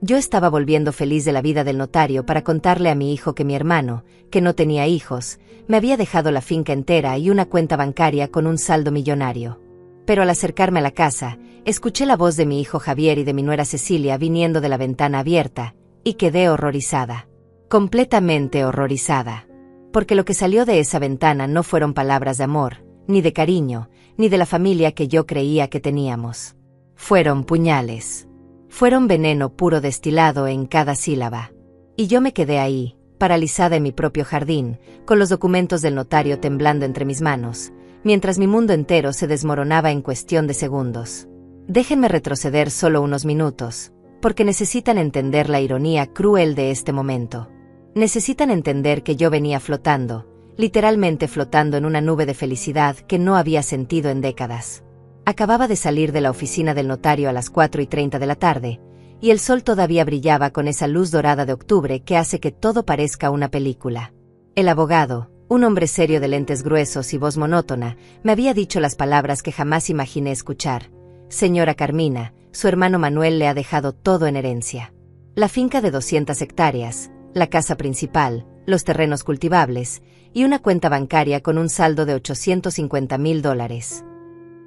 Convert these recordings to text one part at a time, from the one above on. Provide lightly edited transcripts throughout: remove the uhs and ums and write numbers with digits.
Yo estaba volviendo feliz de la vida del notario para contarle a mi hijo que mi hermano, que no tenía hijos, me había dejado la finca entera y una cuenta bancaria con un saldo millonario. Pero al acercarme a la casa, escuché la voz de mi hijo Javier y de mi nuera Cecilia viniendo de la ventana abierta, y quedé horrorizada. Completamente horrorizada. Porque lo que salió de esa ventana no fueron palabras de amor, ni de cariño, ni de la familia que yo creía que teníamos. Fueron puñales. Fueron veneno puro destilado en cada sílaba. Y yo me quedé ahí, paralizada en mi propio jardín, con los documentos del notario temblando entre mis manos, mientras mi mundo entero se desmoronaba en cuestión de segundos. Déjenme retroceder solo unos minutos, porque necesitan entender la ironía cruel de este momento. Necesitan entender que yo venía flotando, literalmente flotando en una nube de felicidad que no había sentido en décadas. Acababa de salir de la oficina del notario a las 4:30 de la tarde, y el sol todavía brillaba con esa luz dorada de octubre que hace que todo parezca una película. El abogado, un hombre serio de lentes gruesos y voz monótona, me había dicho las palabras que jamás imaginé escuchar. Señora Carmina, su hermano Manuel le ha dejado todo en herencia. La finca de 200 hectáreas, la casa principal, los terrenos cultivables, y una cuenta bancaria con un saldo de $850,000.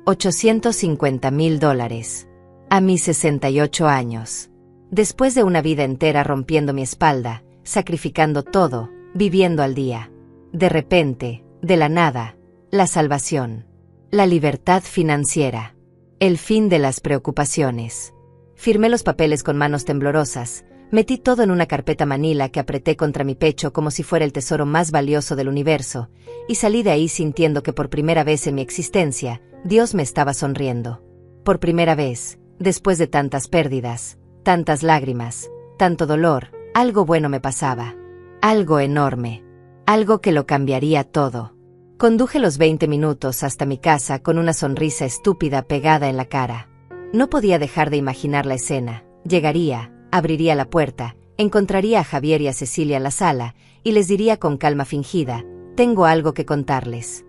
$850,000. A mis 68 años. Después de una vida entera rompiendo mi espalda, sacrificando todo, viviendo al día. De repente, de la nada, la salvación. La libertad financiera. El fin de las preocupaciones. Firmé los papeles con manos temblorosas, metí todo en una carpeta manila que apreté contra mi pecho como si fuera el tesoro más valioso del universo, y salí de ahí sintiendo que por primera vez en mi existencia, Dios me estaba sonriendo. Por primera vez, después de tantas pérdidas, tantas lágrimas, tanto dolor, algo bueno me pasaba. Algo enorme. Algo que lo cambiaría todo. Conduje los 20 minutos hasta mi casa con una sonrisa estúpida pegada en la cara. No podía dejar de imaginar la escena. Llegaría, abriría la puerta, encontraría a Javier y a Cecilia en la sala, y les diría con calma fingida, tengo algo que contarles.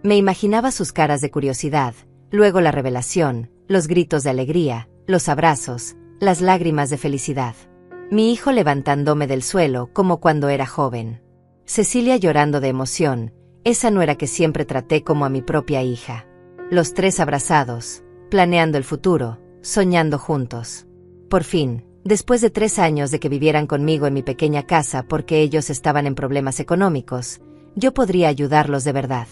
Me imaginaba sus caras de curiosidad, luego la revelación, los gritos de alegría, los abrazos, las lágrimas de felicidad. Mi hijo levantándome del suelo como cuando era joven. Cecilia llorando de emoción, esa nuera que siempre traté como a mi propia hija. Los tres abrazados, planeando el futuro, soñando juntos. Por fin, después de 3 años de que vivieran conmigo en mi pequeña casa porque ellos estaban en problemas económicos, yo podría ayudarlos de verdad.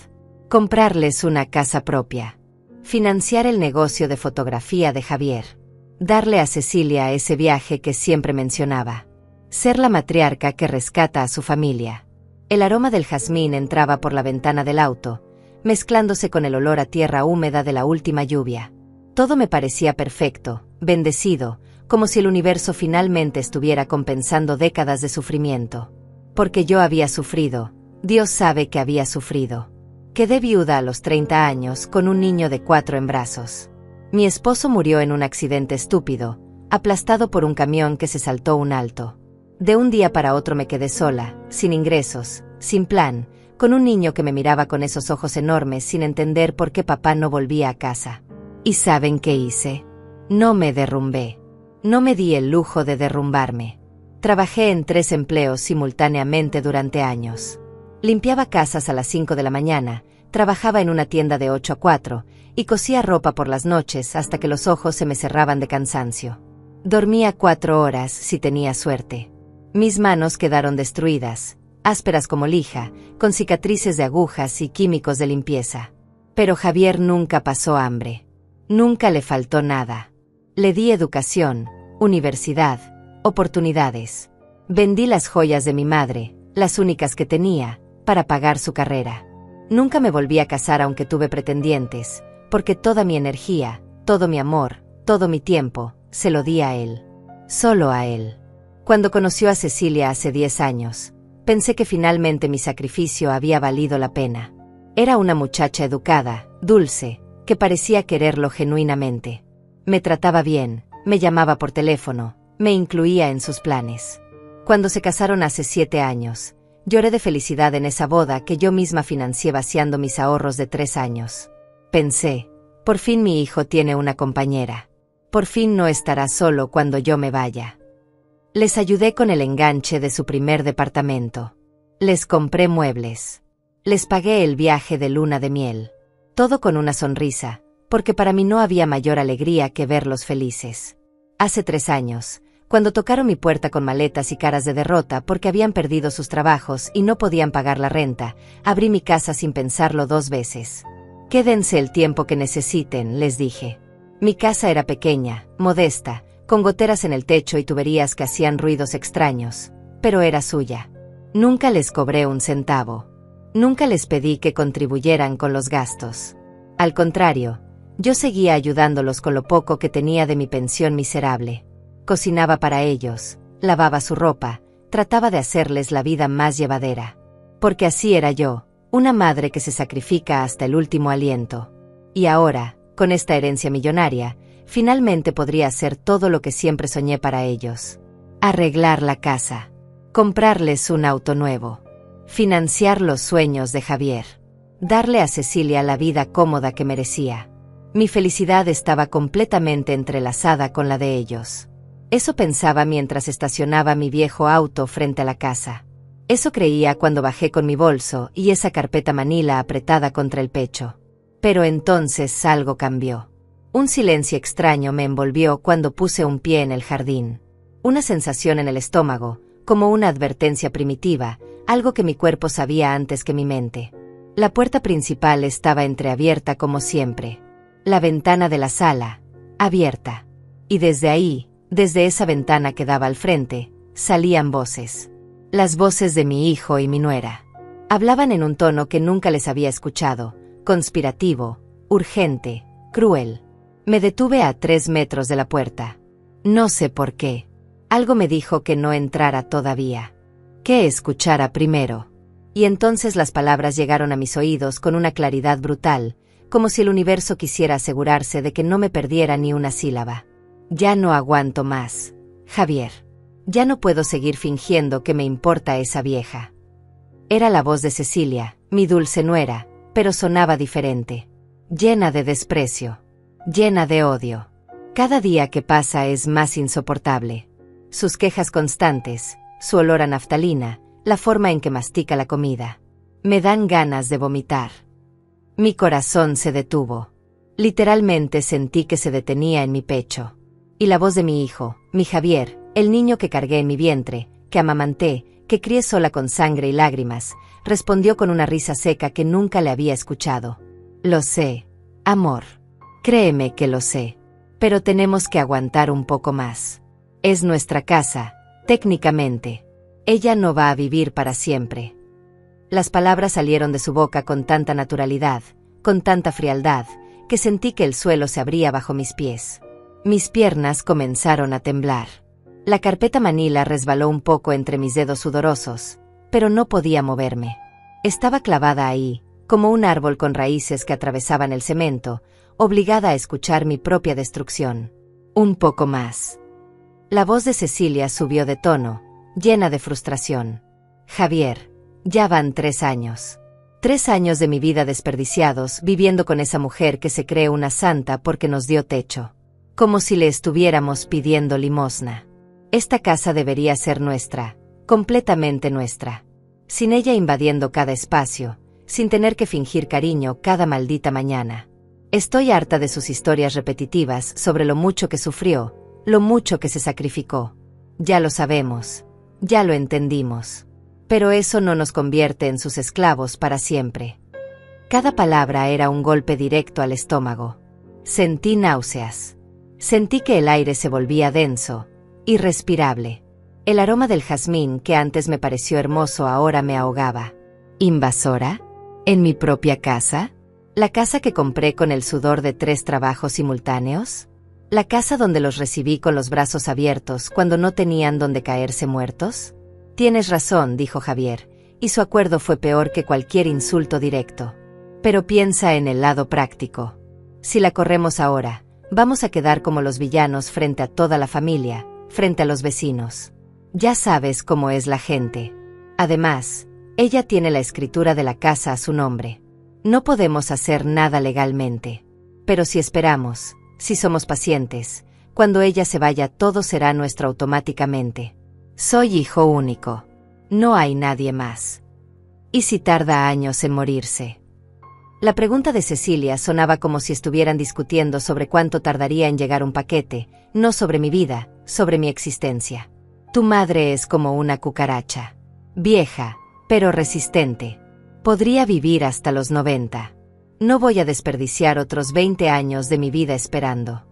Comprarles una casa propia. Financiar el negocio de fotografía de Javier. Darle a Cecilia ese viaje que siempre mencionaba. Ser la matriarca que rescata a su familia. El aroma del jazmín entraba por la ventana del auto, mezclándose con el olor a tierra húmeda de la última lluvia. Todo me parecía perfecto, bendecido, como si el universo finalmente estuviera compensando décadas de sufrimiento. Porque yo había sufrido, Dios sabe que había sufrido. Quedé viuda a los 30 años con un niño de 4 en brazos. Mi esposo murió en un accidente estúpido, aplastado por un camión que se saltó un alto. De un día para otro me quedé sola, sin ingresos, sin plan, con un niño que me miraba con esos ojos enormes sin entender por qué papá no volvía a casa. ¿Y saben qué hice? No me derrumbé. No me di el lujo de derrumbarme. Trabajé en 3 empleos simultáneamente durante años. Limpiaba casas a las 5 de la mañana, trabajaba en una tienda de 8 a 4, y cosía ropa por las noches hasta que los ojos se me cerraban de cansancio. Dormía 4 horas si tenía suerte. Mis manos quedaron destruidas, ásperas como lija, con cicatrices de agujas y químicos de limpieza. Pero Javier nunca pasó hambre. Nunca le faltó nada. Le di educación, universidad, oportunidades. Vendí las joyas de mi madre, las únicas que tenía, para pagar su carrera. Nunca me volví a casar aunque tuve pretendientes, porque toda mi energía, todo mi amor, todo mi tiempo, se lo di a él. Solo a él. Cuando conoció a Cecilia hace 10 años, pensé que finalmente mi sacrificio había valido la pena. Era una muchacha educada, dulce, que parecía quererlo genuinamente. Me trataba bien, me llamaba por teléfono, me incluía en sus planes. Cuando se casaron hace 7 años, lloré de felicidad en esa boda que yo misma financié vaciando mis ahorros de 3 años. Pensé, por fin mi hijo tiene una compañera. Por fin no estará solo cuando yo me vaya. Les ayudé con el enganche de su primer departamento. Les compré muebles. Les pagué el viaje de luna de miel. Todo con una sonrisa, porque para mí no había mayor alegría que verlos felices. Hace 3 años, cuando tocaron mi puerta con maletas y caras de derrota porque habían perdido sus trabajos y no podían pagar la renta, abrí mi casa sin pensarlo 2 veces. Quédense el tiempo que necesiten, les dije. Mi casa era pequeña, modesta, con goteras en el techo y tuberías que hacían ruidos extraños, pero era suya. Nunca les cobré un centavo. Nunca les pedí que contribuyeran con los gastos. Al contrario, yo seguía ayudándolos con lo poco que tenía de mi pensión miserable. Cocinaba para ellos, lavaba su ropa, trataba de hacerles la vida más llevadera. Porque así era yo, una madre que se sacrifica hasta el último aliento. Y ahora, con esta herencia millonaria, finalmente podría hacer todo lo que siempre soñé para ellos. Arreglar la casa. Comprarles un auto nuevo. Financiar los sueños de Javier. Darle a Cecilia la vida cómoda que merecía. Mi felicidad estaba completamente entrelazada con la de ellos. Eso pensaba mientras estacionaba mi viejo auto frente a la casa. Eso creía cuando bajé con mi bolso y esa carpeta manila apretada contra el pecho. Pero entonces algo cambió. Un silencio extraño me envolvió cuando puse un pie en el jardín. Una sensación en el estómago, como una advertencia primitiva, algo que mi cuerpo sabía antes que mi mente. La puerta principal estaba entreabierta como siempre. La ventana de la sala, abierta. Y desde ahí, desde esa ventana que daba al frente, salían voces. Las voces de mi hijo y mi nuera. Hablaban en un tono que nunca les había escuchado, conspirativo, urgente, cruel. Me detuve a 3 metros de la puerta. No sé por qué. Algo me dijo que no entrara todavía. Que escuchara primero. Y entonces las palabras llegaron a mis oídos con una claridad brutal, como si el universo quisiera asegurarse de que no me perdiera ni una sílaba. Ya no aguanto más, Javier. Ya no puedo seguir fingiendo que me importa esa vieja. Era la voz de Cecilia, mi dulce nuera, pero sonaba diferente. Llena de desprecio. Llena de odio. Cada día que pasa es más insoportable. Sus quejas constantes, su olor a naftalina, la forma en que mastica la comida. Me dan ganas de vomitar. Mi corazón se detuvo. Literalmente sentí que se detenía en mi pecho. Y la voz de mi hijo, mi Javier, el niño que cargué en mi vientre, que amamanté, que crié sola con sangre y lágrimas, respondió con una risa seca que nunca le había escuchado. Lo sé, amor. Créeme que lo sé. Pero tenemos que aguantar un poco más. Es nuestra casa, técnicamente. Ella no va a vivir para siempre. Las palabras salieron de su boca con tanta naturalidad, con tanta frialdad, que sentí que el suelo se abría bajo mis pies. Mis piernas comenzaron a temblar. La carpeta manila resbaló un poco entre mis dedos sudorosos, pero no podía moverme. Estaba clavada ahí, como un árbol con raíces que atravesaban el cemento, obligada a escuchar mi propia destrucción. Un poco más. La voz de Cecilia subió de tono, llena de frustración. Javier, ya van 3 años. 3 años de mi vida desperdiciados viviendo con esa mujer que se cree una santa porque nos dio techo. Como si le estuviéramos pidiendo limosna. Esta casa debería ser nuestra, completamente nuestra. Sin ella invadiendo cada espacio, sin tener que fingir cariño cada maldita mañana. Estoy harta de sus historias repetitivas sobre lo mucho que sufrió, lo mucho que se sacrificó. Ya lo sabemos, ya lo entendimos. Pero eso no nos convierte en sus esclavos para siempre. Cada palabra era un golpe directo al estómago. Sentí náuseas. Sentí que el aire se volvía denso, irrespirable. El aroma del jazmín que antes me pareció hermoso ahora me ahogaba. ¿Invasora? ¿En mi propia casa? ¿La casa que compré con el sudor de 3 trabajos simultáneos? ¿La casa donde los recibí con los brazos abiertos cuando no tenían donde caerse muertos? Tienes razón, dijo Javier, y su acuerdo fue peor que cualquier insulto directo. Pero piensa en el lado práctico. Si la corremos ahora, vamos a quedar como los villanos frente a toda la familia, frente a los vecinos. Ya sabes cómo es la gente. Además, ella tiene la escritura de la casa a su nombre. No podemos hacer nada legalmente. Pero si esperamos, si somos pacientes, cuando ella se vaya todo será nuestro automáticamente. Soy hijo único. No hay nadie más. ¿Y si tarda años en morirse? La pregunta de Cecilia sonaba como si estuvieran discutiendo sobre cuánto tardaría en llegar un paquete, no sobre mi vida, sobre mi existencia. Tu madre es como una cucaracha. Vieja, pero resistente. Podría vivir hasta los 90. No voy a desperdiciar otros 20 años de mi vida esperando.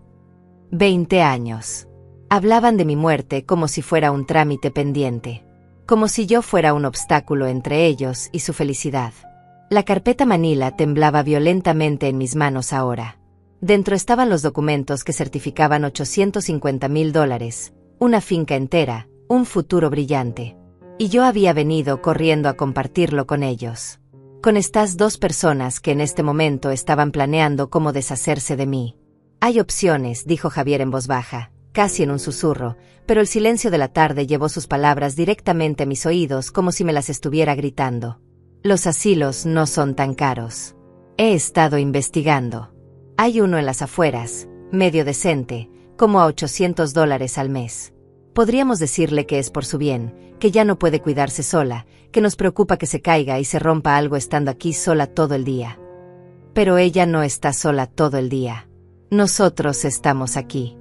20 años. Hablaban de mi muerte como si fuera un trámite pendiente. Como si yo fuera un obstáculo entre ellos y su felicidad. La carpeta Manila temblaba violentamente en mis manos ahora. Dentro estaban los documentos que certificaban $850,000, una finca entera, un futuro brillante. Y yo había venido corriendo a compartirlo con ellos. Con estas dos personas que en este momento estaban planeando cómo deshacerse de mí. Hay opciones, dijo Javier en voz baja, casi en un susurro, pero el silencio de la tarde llevó sus palabras directamente a mis oídos como si me las estuviera gritando. Los asilos no son tan caros. He estado investigando. Hay uno en las afueras, medio decente, como a $800 al mes. Podríamos decirle que es por su bien, que ya no puede cuidarse sola, que nos preocupa que se caiga y se rompa algo estando aquí sola todo el día. Pero ella no está sola todo el día. Nosotros estamos aquí.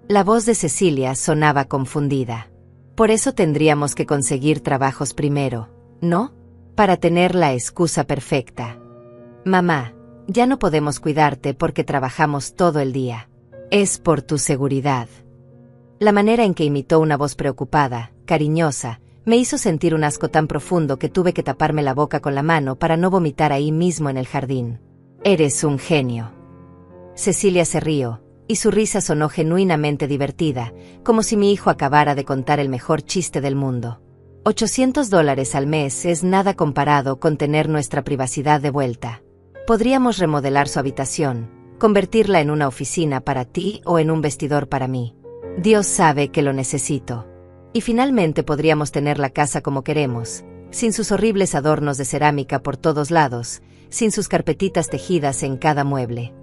La voz de Cecilia sonaba confundida. Por eso tendríamos que conseguir trabajos primero, ¿no? Para tener la excusa perfecta. Mamá, ya no podemos cuidarte porque trabajamos todo el día. Es por tu seguridad. La manera en que imitó una voz preocupada, cariñosa, me hizo sentir un asco tan profundo que tuve que taparme la boca con la mano para no vomitar ahí mismo en el jardín. Eres un genio. Cecilia se rió, y su risa sonó genuinamente divertida, como si mi hijo acabara de contar el mejor chiste del mundo. $800 al mes es nada comparado con tener nuestra privacidad de vuelta. Podríamos remodelar su habitación, convertirla en una oficina para ti o en un vestidor para mí. Dios sabe que lo necesito. Y finalmente podríamos tener la casa como queremos, sin sus horribles adornos de cerámica por todos lados, sin sus carpetitas tejidas en cada mueble.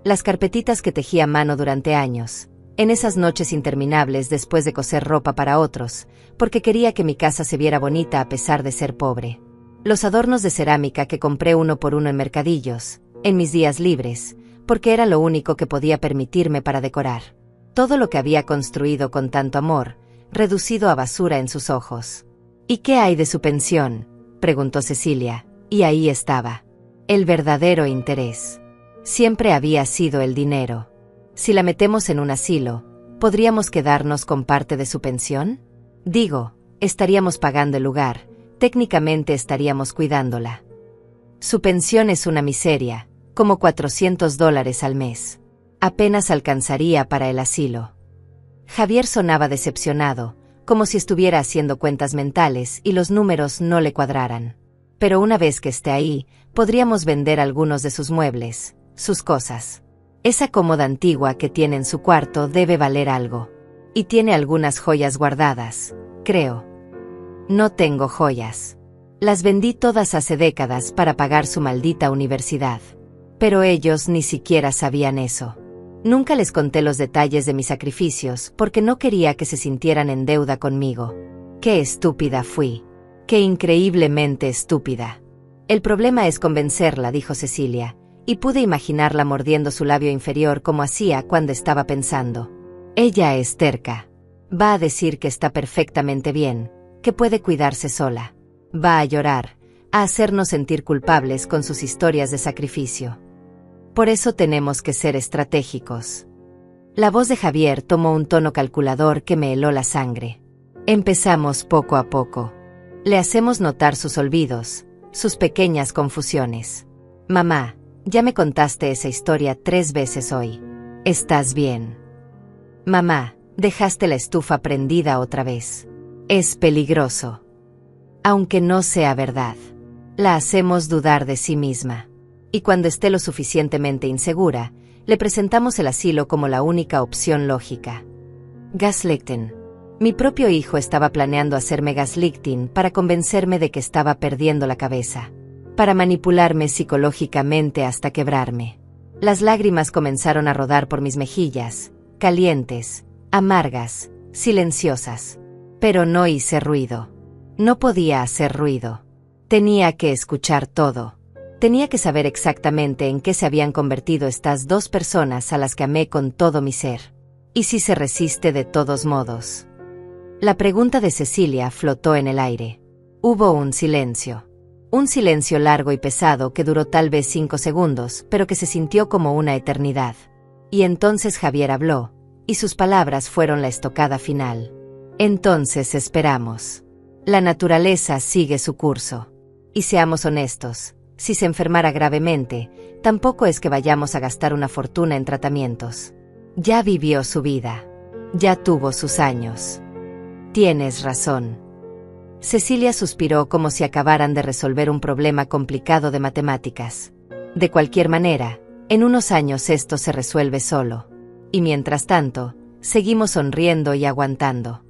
Las carpetitas que tejí a mano durante años, en esas noches interminables después de coser ropa para otros, porque quería que mi casa se viera bonita a pesar de ser pobre. Los adornos de cerámica que compré uno por uno en mercadillos, en mis días libres, porque era lo único que podía permitirme para decorar. Todo lo que había construido con tanto amor, reducido a basura en sus ojos. ¿Y qué hay de su pensión?, preguntó Cecilia, y ahí estaba. El verdadero interés. Siempre había sido el dinero. Si la metemos en un asilo, ¿podríamos quedarnos con parte de su pensión? Digo, estaríamos pagando el lugar, técnicamente estaríamos cuidándola. Su pensión es una miseria, como $400 al mes. Apenas alcanzaría para el asilo. Javier sonaba decepcionado, como si estuviera haciendo cuentas mentales y los números no le cuadraran. Pero una vez que esté ahí, podríamos vender algunos de sus muebles, sus cosas. Esa cómoda antigua que tiene en su cuarto debe valer algo. Y tiene algunas joyas guardadas, creo. No tengo joyas. Las vendí todas hace décadas para pagar su maldita universidad. Pero ellos ni siquiera sabían eso. Nunca les conté los detalles de mis sacrificios porque no quería que se sintieran en deuda conmigo. Qué estúpida fui. Qué increíblemente estúpida. El problema es convencerla, dijo Cecilia, y pude imaginarla mordiendo su labio inferior como hacía cuando estaba pensando. Ella es terca. Va a decir que está perfectamente bien, que puede cuidarse sola. Va a llorar, a hacernos sentir culpables con sus historias de sacrificio. Por eso tenemos que ser estratégicos. La voz de Javier tomó un tono calculador que me heló la sangre. Empezamos poco a poco. Le hacemos notar sus olvidos, sus pequeñas confusiones. Mamá, ya me contaste esa historia 3 veces hoy. ¿Estás bien? Mamá, dejaste la estufa prendida otra vez. Es peligroso. Aunque no sea verdad. La hacemos dudar de sí misma. Y cuando esté lo suficientemente insegura, le presentamos el asilo como la única opción lógica. Gaslighting. Mi propio hijo estaba planeando hacerme gaslighting para convencerme de que estaba perdiendo la cabeza. Para manipularme psicológicamente hasta quebrarme. Las lágrimas comenzaron a rodar por mis mejillas, calientes, amargas, silenciosas. Pero no hice ruido. No podía hacer ruido. Tenía que escuchar todo. Tenía que saber exactamente en qué se habían convertido estas dos personas a las que amé con todo mi ser. ¿Y si se resiste de todos modos? La pregunta de Cecilia flotó en el aire. Hubo un silencio. Un silencio largo y pesado que duró tal vez 5 segundos, pero que se sintió como una eternidad. Y entonces Javier habló, y sus palabras fueron la estocada final. Entonces esperamos. La naturaleza sigue su curso. Y seamos honestos, si se enfermara gravemente, tampoco es que vayamos a gastar una fortuna en tratamientos. Ya vivió su vida. Ya tuvo sus años. Tienes razón. Cecilia suspiró como si acabaran de resolver un problema complicado de matemáticas. De cualquier manera, en unos años esto se resuelve solo. Y mientras tanto, seguimos sonriendo y aguantando.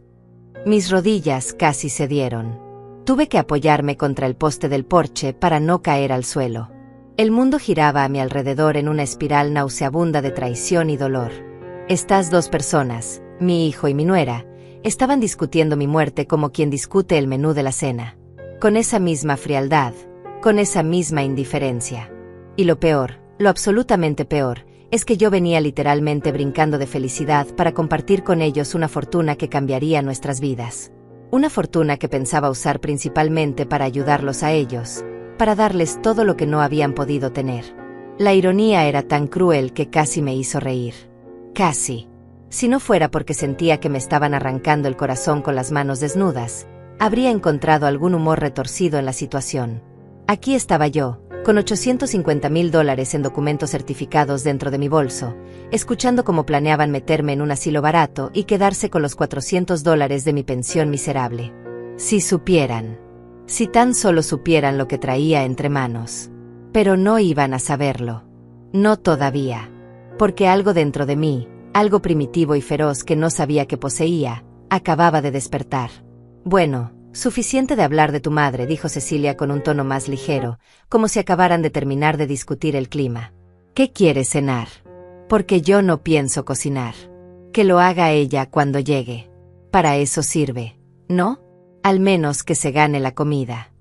Mis rodillas casi cedieron. Tuve que apoyarme contra el poste del porche para no caer al suelo. El mundo giraba a mi alrededor en una espiral nauseabunda de traición y dolor. Estas dos personas, mi hijo y mi nuera, estaban discutiendo mi muerte como quien discute el menú de la cena. Con esa misma frialdad, con esa misma indiferencia. Y lo peor, lo absolutamente peor, es que yo venía literalmente brincando de felicidad para compartir con ellos una fortuna que cambiaría nuestras vidas. Una fortuna que pensaba usar principalmente para ayudarlos a ellos, para darles todo lo que no habían podido tener. La ironía era tan cruel que casi me hizo reír. Casi. Si no fuera porque sentía que me estaban arrancando el corazón con las manos desnudas, habría encontrado algún humor retorcido en la situación. Aquí estaba yo, con $850,000 en documentos certificados dentro de mi bolso, escuchando cómo planeaban meterme en un asilo barato y quedarse con los $400 de mi pensión miserable. Si supieran. Si tan solo supieran lo que traía entre manos. Pero no iban a saberlo. No todavía. Porque algo dentro de mí, algo primitivo y feroz que no sabía que poseía, acababa de despertar. Bueno, suficiente de hablar de tu madre, dijo Cecilia con un tono más ligero, como si acabaran de terminar de discutir el clima. ¿Qué quieres cenar? Porque yo no pienso cocinar. Que lo haga ella cuando llegue. Para eso sirve, ¿no? Al menos que se gane la comida.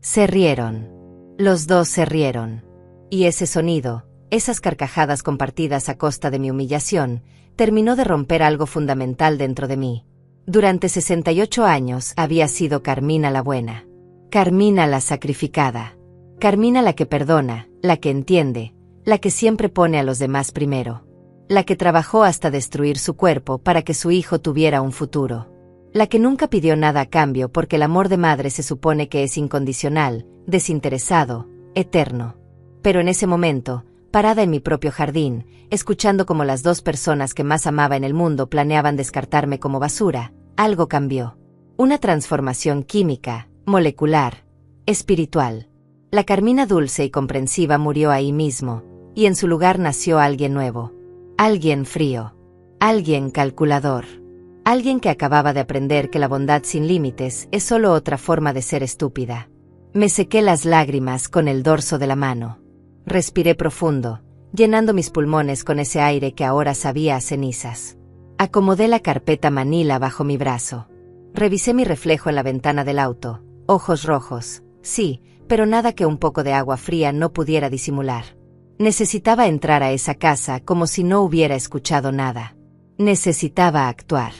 Se rieron. Los dos se rieron. Y ese sonido, esas carcajadas compartidas a costa de mi humillación, terminó de romper algo fundamental dentro de mí. Durante 68 años había sido Carmina la buena. Carmina la sacrificada. Carmina la que perdona, la que entiende, la que siempre pone a los demás primero. La que trabajó hasta destruir su cuerpo para que su hijo tuviera un futuro. La que nunca pidió nada a cambio porque el amor de madre se supone que es incondicional, desinteresado, eterno. Pero en ese momento, parada en mi propio jardín, escuchando cómo las dos personas que más amaba en el mundo planeaban descartarme como basura, algo cambió. Una transformación química, molecular, espiritual. La Carmina dulce y comprensiva murió ahí mismo, y en su lugar nació alguien nuevo. Alguien frío. Alguien calculador. Alguien que acababa de aprender que la bondad sin límites es solo otra forma de ser estúpida. Me sequé las lágrimas con el dorso de la mano. Respiré profundo, llenando mis pulmones con ese aire que ahora sabía a cenizas. Acomodé la carpeta Manila bajo mi brazo. Revisé mi reflejo en la ventana del auto. Ojos rojos, sí, pero nada que un poco de agua fría no pudiera disimular. Necesitaba entrar a esa casa como si no hubiera escuchado nada. Necesitaba actuar.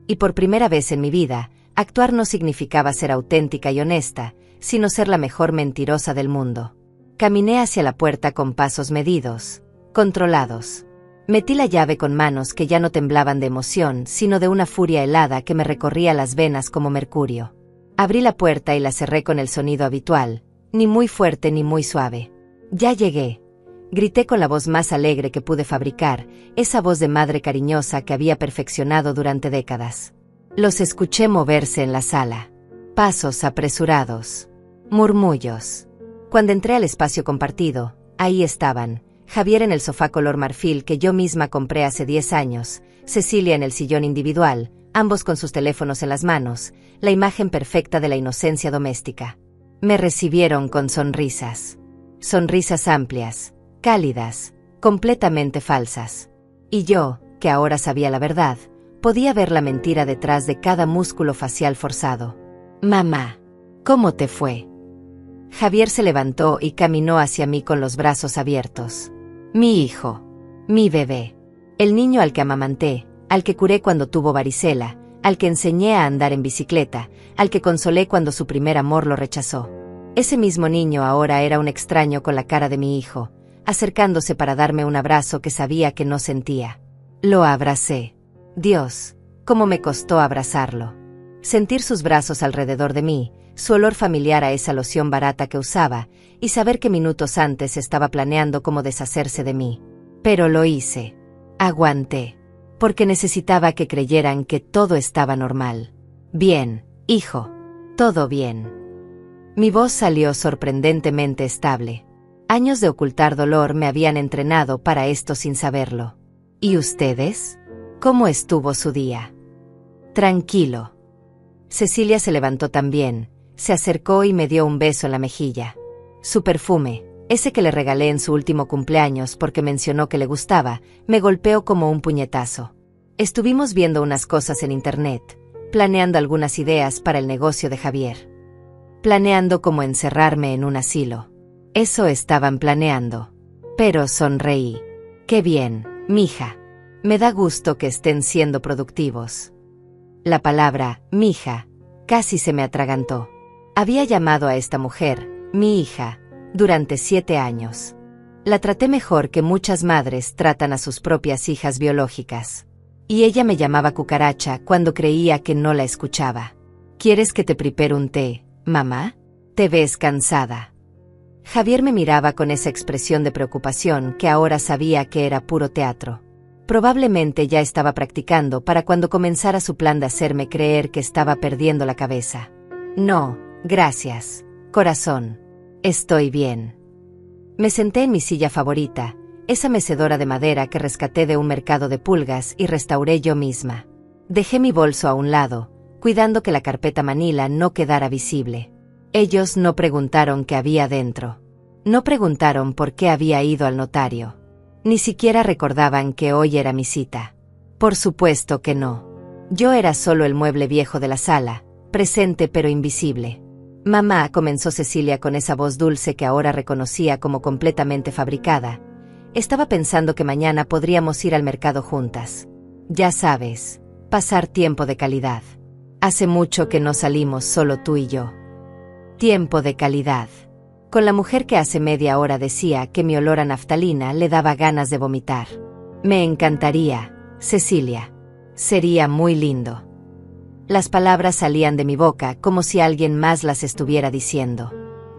Y por primera vez en mi vida, actuar no significaba ser auténtica y honesta, sino ser la mejor mentirosa del mundo. Caminé hacia la puerta con pasos medidos, controlados. Metí la llave con manos que ya no temblaban de emoción, sino de una furia helada que me recorría las venas como mercurio. Abrí la puerta y la cerré con el sonido habitual, ni muy fuerte ni muy suave. Ya llegué. Grité con la voz más alegre que pude fabricar, esa voz de madre cariñosa que había perfeccionado durante décadas. Los escuché moverse en la sala. Pasos apresurados. Murmullos. Cuando entré al espacio compartido, ahí estaban, Javier en el sofá color marfil que yo misma compré hace 10 años, Cecilia en el sillón individual, ambos con sus teléfonos en las manos, la imagen perfecta de la inocencia doméstica. Me recibieron con sonrisas. Sonrisas amplias, cálidas, completamente falsas. Y yo, que ahora sabía la verdad, Podía ver la mentira detrás de cada músculo facial forzado. Mamá, ¿cómo te fue? Javier se levantó y caminó hacia mí con los brazos abiertos. Mi hijo. Mi bebé. El niño al que amamanté, al que curé cuando tuvo varicela, al que enseñé a andar en bicicleta, al que consolé cuando su primer amor lo rechazó. Ese mismo niño ahora era un extraño con la cara de mi hijo, acercándose para darme un abrazo que sabía que no sentía. Lo abracé. Dios, cómo me costó abrazarlo. Sentir sus brazos alrededor de mí, su olor familiar a esa loción barata que usaba, y saber que minutos antes estaba planeando cómo deshacerse de mí. Pero lo hice. Aguanté. Porque necesitaba que creyeran que todo estaba normal. Bien, hijo. Todo bien. Mi voz salió sorprendentemente estable. Años de ocultar dolor me habían entrenado para esto sin saberlo. ¿Y ustedes? ¿Cómo estuvo su día? Tranquilo. Cecilia se levantó también, se acercó y me dio un beso en la mejilla. Su perfume, ese que le regalé en su último cumpleaños porque mencionó que le gustaba, me golpeó como un puñetazo. Estuvimos viendo unas cosas en internet, planeando algunas ideas para el negocio de Javier. Planeando cómo encerrarme en un asilo. Eso estaban planeando. Pero sonreí. Qué bien, mija. Me da gusto que estén siendo productivos. La palabra, mija, casi se me atragantó. Había llamado a esta mujer, mi hija, durante 7 años. La traté mejor que muchas madres tratan a sus propias hijas biológicas. Y ella me llamaba cucaracha cuando creía que no la escuchaba. ¿Quieres que te prepare un té, mamá? Te ves cansada. Javier me miraba con esa expresión de preocupación que ahora sabía que era puro teatro. Probablemente ya estaba practicando para cuando comenzara su plan de hacerme creer que estaba perdiendo la cabeza. No, gracias, corazón. Estoy bien. Me senté en mi silla favorita, esa mecedora de madera que rescaté de un mercado de pulgas y restauré yo misma. Dejé mi bolso a un lado, cuidando que la carpeta Manila no quedara visible. Ellos no preguntaron qué había dentro. No preguntaron por qué había ido al notario. Ni siquiera recordaban que hoy era mi cita. Por supuesto que no. Yo era solo el mueble viejo de la sala, presente pero invisible. Mamá, comenzó Cecilia con esa voz dulce que ahora reconocía como completamente fabricada. Estaba pensando que mañana podríamos ir al mercado juntas. Ya sabes, pasar tiempo de calidad. Hace mucho que no salimos solo tú y yo. Tiempo de calidad. Con la mujer que hace media hora decía que mi olor a naftalina le daba ganas de vomitar. Me encantaría, Cecilia. Sería muy lindo. Las palabras salían de mi boca como si alguien más las estuviera diciendo.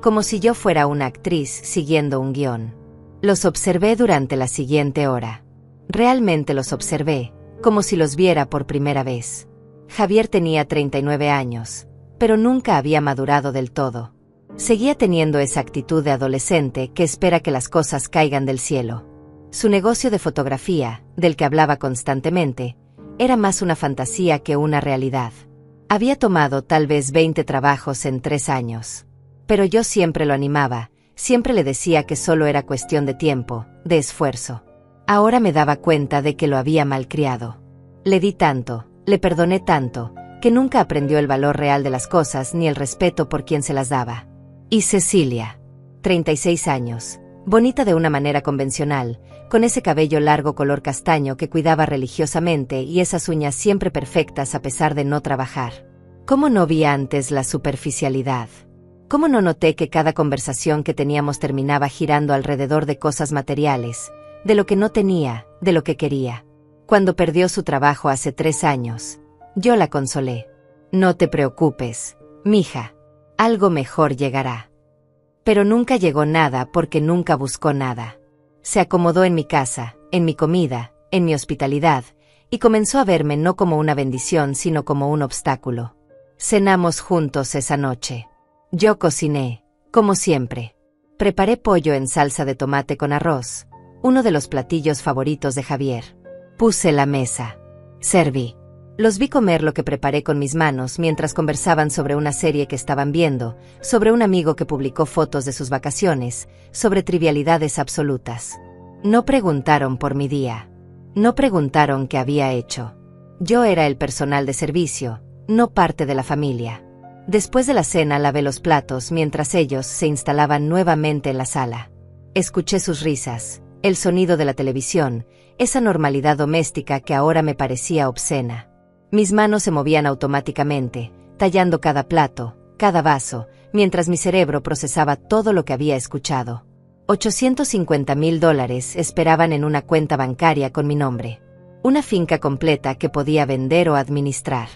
Como si yo fuera una actriz siguiendo un guión. Los observé durante la siguiente hora. Realmente los observé, como si los viera por primera vez. Javier tenía 39 años, pero nunca había madurado del todo. Seguía teniendo esa actitud de adolescente que espera que las cosas caigan del cielo. Su negocio de fotografía, del que hablaba constantemente, era más una fantasía que una realidad. Había tomado tal vez 20 trabajos en 3 años. Pero yo siempre lo animaba, siempre le decía que solo era cuestión de tiempo, de esfuerzo. Ahora me daba cuenta de que lo había malcriado. Le di tanto, le perdoné tanto, que nunca aprendió el valor real de las cosas ni el respeto por quien se las daba. Y Cecilia, 36 años, bonita de una manera convencional, con ese cabello largo color castaño que cuidaba religiosamente y esas uñas siempre perfectas a pesar de no trabajar. ¿Cómo no vi antes la superficialidad? ¿Cómo no noté que cada conversación que teníamos terminaba girando alrededor de cosas materiales, de lo que no tenía, de lo que quería? Cuando perdió su trabajo hace 3 años, yo la consolé. No te preocupes, mija. Algo mejor llegará. Pero nunca llegó nada porque nunca buscó nada. Se acomodó en mi casa, en mi comida, en mi hospitalidad, y comenzó a verme no como una bendición sino como un obstáculo. Cenamos juntos esa noche. Yo cociné, como siempre. Preparé pollo en salsa de tomate con arroz, uno de los platillos favoritos de Javier. Puse la mesa. Serví. Los vi comer lo que preparé con mis manos mientras conversaban sobre una serie que estaban viendo, sobre un amigo que publicó fotos de sus vacaciones, sobre trivialidades absolutas. No preguntaron por mi día. No preguntaron qué había hecho. Yo era el personal de servicio, no parte de la familia. Después de la cena lavé los platos mientras ellos se instalaban nuevamente en la sala. Escuché sus risas, el sonido de la televisión, esa normalidad doméstica que ahora me parecía obscena. Mis manos se movían automáticamente, tallando cada plato, cada vaso, mientras mi cerebro procesaba todo lo que había escuchado. $850,000 esperaban en una cuenta bancaria con mi nombre. Una finca completa que podía vender o administrar.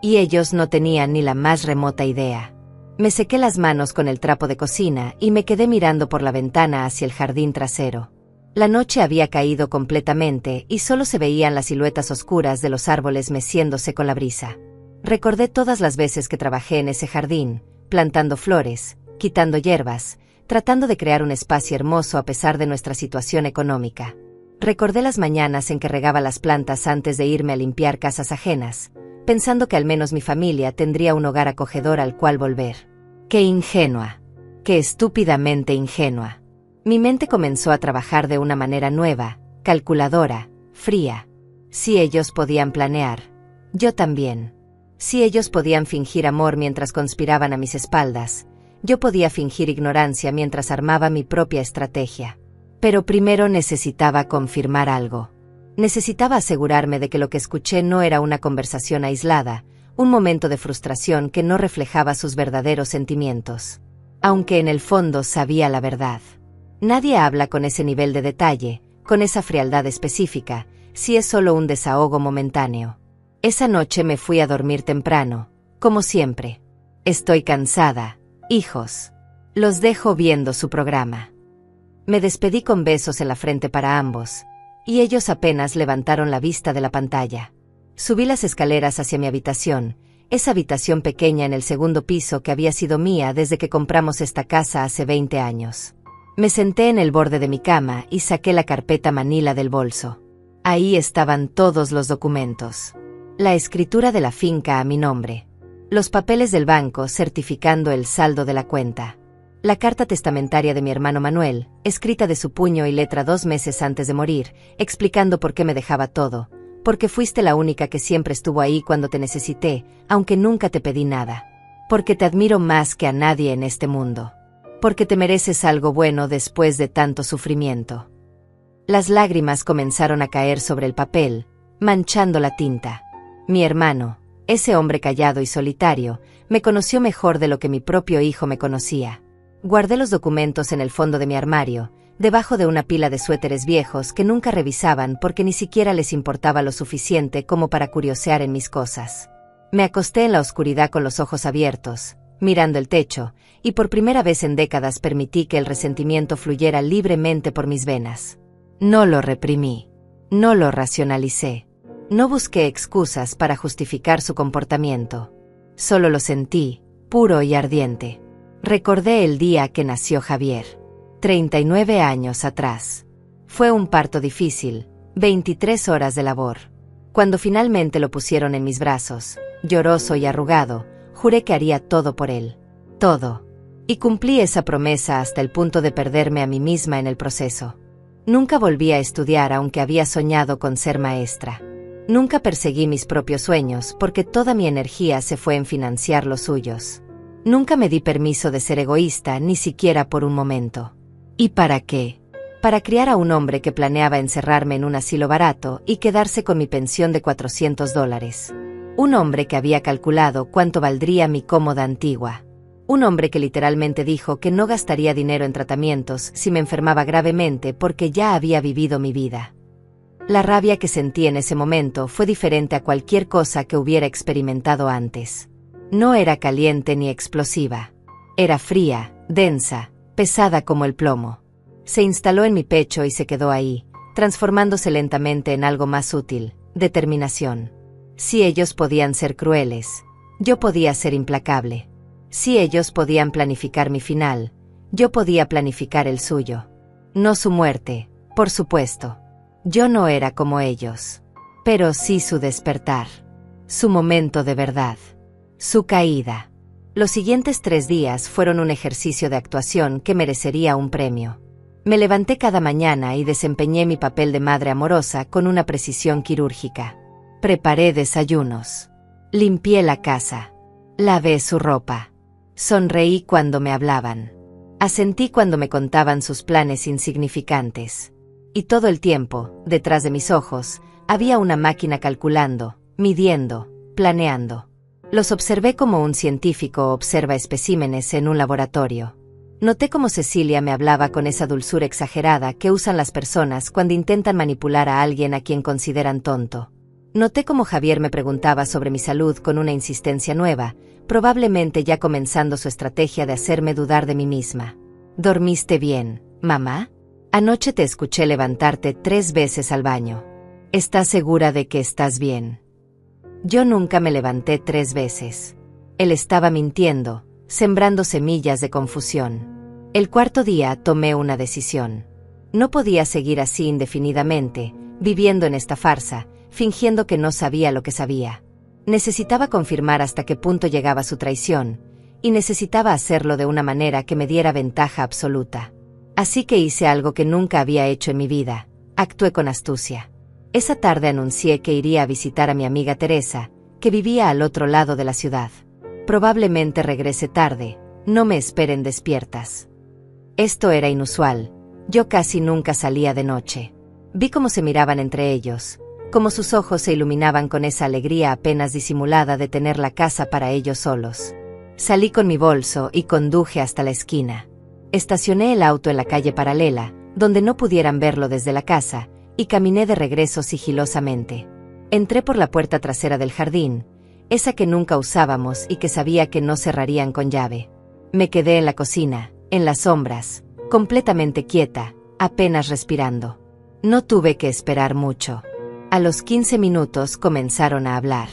Y ellos no tenían ni la más remota idea. Me sequé las manos con el trapo de cocina y me quedé mirando por la ventana hacia el jardín trasero. La noche había caído completamente y solo se veían las siluetas oscuras de los árboles meciéndose con la brisa. Recordé todas las veces que trabajé en ese jardín, plantando flores, quitando hierbas, tratando de crear un espacio hermoso a pesar de nuestra situación económica. Recordé las mañanas en que regaba las plantas antes de irme a limpiar casas ajenas, pensando que al menos mi familia tendría un hogar acogedor al cual volver. ¡Qué ingenua! ¡Qué estúpidamente ingenua! Mi mente comenzó a trabajar de una manera nueva, calculadora, fría. Si ellos podían planear, yo también. Si ellos podían fingir amor mientras conspiraban a mis espaldas, yo podía fingir ignorancia mientras armaba mi propia estrategia. Pero primero necesitaba confirmar algo. Necesitaba asegurarme de que lo que escuché no era una conversación aislada, un momento de frustración que no reflejaba sus verdaderos sentimientos. Aunque en el fondo sabía la verdad. Nadie habla con ese nivel de detalle, con esa frialdad específica, si es solo un desahogo momentáneo. Esa noche me fui a dormir temprano, como siempre. Estoy cansada, hijos. Los dejo viendo su programa. Me despedí con besos en la frente para ambos, y ellos apenas levantaron la vista de la pantalla. Subí las escaleras hacia mi habitación, esa habitación pequeña en el segundo piso que había sido mía desde que compramos esta casa hace 20 años. Me senté en el borde de mi cama y saqué la carpeta manila del bolso. Ahí estaban todos los documentos. La escritura de la finca a mi nombre. Los papeles del banco certificando el saldo de la cuenta. La carta testamentaria de mi hermano Manuel, escrita de su puño y letra 2 meses antes de morir, explicando por qué me dejaba todo, porque fuiste la única que siempre estuvo ahí cuando te necesité, aunque nunca te pedí nada. Porque te admiro más que a nadie en este mundo. Porque te mereces algo bueno después de tanto sufrimiento. Las lágrimas comenzaron a caer sobre el papel, manchando la tinta. Mi hermano, ese hombre callado y solitario, me conoció mejor de lo que mi propio hijo me conocía. Guardé los documentos en el fondo de mi armario, debajo de una pila de suéteres viejos que nunca revisaban porque ni siquiera les importaba lo suficiente como para curiosear en mis cosas. Me acosté en la oscuridad con los ojos abiertos, mirando el techo, y por primera vez en décadas permití que el resentimiento fluyera libremente por mis venas. No lo reprimí. No lo racionalicé. No busqué excusas para justificar su comportamiento. Solo lo sentí, puro y ardiente. Recordé el día que nació Javier. 39 años atrás. Fue un parto difícil, 23 horas de labor. Cuando finalmente lo pusieron en mis brazos, lloroso y arrugado, juré que haría todo por él. Todo. Y cumplí esa promesa hasta el punto de perderme a mí misma en el proceso. Nunca volví a estudiar aunque había soñado con ser maestra. Nunca perseguí mis propios sueños porque toda mi energía se fue en financiar los suyos. Nunca me di permiso de ser egoísta ni siquiera por un momento. ¿Y para qué? Para criar a un hombre que planeaba encerrarme en un asilo barato y quedarse con mi pensión de $400. Un hombre que había calculado cuánto valdría mi cómoda antigua. Un hombre que literalmente dijo que no gastaría dinero en tratamientos si me enfermaba gravemente porque ya había vivido mi vida. La rabia que sentí en ese momento fue diferente a cualquier cosa que hubiera experimentado antes. No era caliente ni explosiva. Era fría, densa, pesada como el plomo. Se instaló en mi pecho y se quedó ahí, transformándose lentamente en algo más útil, determinación. Si ellos podían ser crueles, yo podía ser implacable. Si ellos podían planificar mi final, yo podía planificar el suyo. No su muerte, por supuesto. Yo no era como ellos. Pero sí su despertar. Su momento de verdad. Su caída. Los siguientes 3 días fueron un ejercicio de actuación que merecería un premio. Me levanté cada mañana y desempeñé mi papel de madre amorosa con una precisión quirúrgica. Preparé desayunos. Limpié la casa. Lavé su ropa. Sonreí cuando me hablaban. Asentí cuando me contaban sus planes insignificantes. Y todo el tiempo, detrás de mis ojos, había una máquina calculando, midiendo, planeando. Los observé como un científico observa especímenes en un laboratorio. Noté cómo Cecilia me hablaba con esa dulzura exagerada que usan las personas cuando intentan manipular a alguien a quien consideran tonto. Noté cómo Javier me preguntaba sobre mi salud con una insistencia nueva, probablemente ya comenzando su estrategia de hacerme dudar de mí misma. ¿Dormiste bien, mamá? Anoche te escuché levantarte 3 veces al baño. ¿Estás segura de que estás bien? Yo nunca me levanté 3 veces. Él estaba mintiendo, sembrando semillas de confusión. El cuarto día tomé una decisión. No podía seguir así indefinidamente, viviendo en esta farsa, fingiendo que no sabía lo que sabía. Necesitaba confirmar hasta qué punto llegaba su traición, y necesitaba hacerlo de una manera que me diera ventaja absoluta. Así que hice algo que nunca había hecho en mi vida: actué con astucia. Esa tarde anuncié que iría a visitar a mi amiga Teresa, que vivía al otro lado de la ciudad. Probablemente regrese tarde, no me esperen despiertas. Esto era inusual, yo casi nunca salía de noche. Vi cómo se miraban entre ellos, cómo sus ojos se iluminaban con esa alegría apenas disimulada de tener la casa para ellos solos. Salí con mi bolso y conduje hasta la esquina. Estacioné el auto en la calle paralela, donde no pudieran verlo desde la casa, y caminé de regreso sigilosamente. Entré por la puerta trasera del jardín, esa que nunca usábamos y que sabía que no cerrarían con llave. Me quedé en la cocina, en las sombras, completamente quieta, apenas respirando. No tuve que esperar mucho. A los 15 minutos comenzaron a hablar.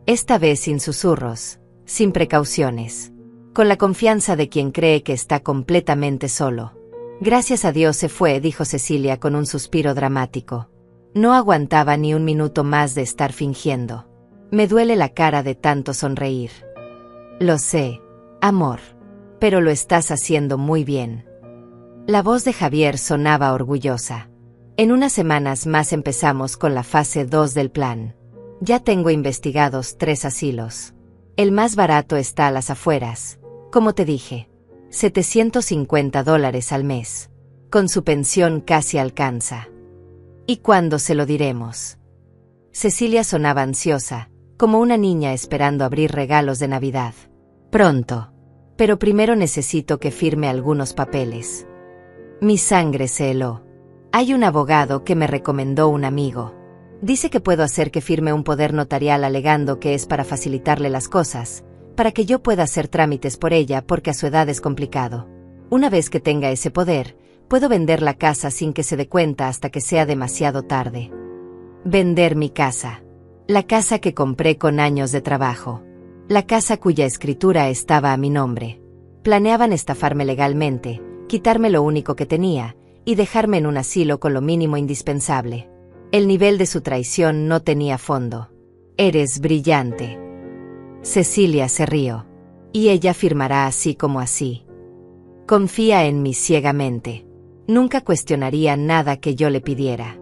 Esta vez sin susurros, sin precauciones. Con la confianza de quien cree que está completamente solo. Gracias a Dios se fue, dijo Cecilia con un suspiro dramático. No aguantaba ni un minuto más de estar fingiendo. Me duele la cara de tanto sonreír. Lo sé, amor. Pero lo estás haciendo muy bien. La voz de Javier sonaba orgullosa. En unas semanas más empezamos con la fase 2 del plan. Ya tengo investigados 3 asilos. El más barato está a las afueras. Como te dije, $750 al mes. Con su pensión casi alcanza. ¿Y cuándo se lo diremos? Cecilia sonaba ansiosa, como una niña esperando abrir regalos de Navidad. Pronto. Pero primero necesito que firme algunos papeles. Mi sangre se heló. Hay un abogado que me recomendó un amigo. Dice que puedo hacer que firme un poder notarial alegando que es para facilitarle las cosas, para que yo pueda hacer trámites por ella porque a su edad es complicado. Una vez que tenga ese poder, puedo vender la casa sin que se dé cuenta hasta que sea demasiado tarde. Vender mi casa. La casa que compré con años de trabajo. La casa cuya escritura estaba a mi nombre. Planeaban estafarme legalmente, quitarme lo único que tenía, y dejarme en un asilo con lo mínimo indispensable. El nivel de su traición no tenía fondo. Eres brillante. Cecilia se rió. Y ella firmará así como así. Confía en mí ciegamente. Nunca cuestionaría nada que yo le pidiera.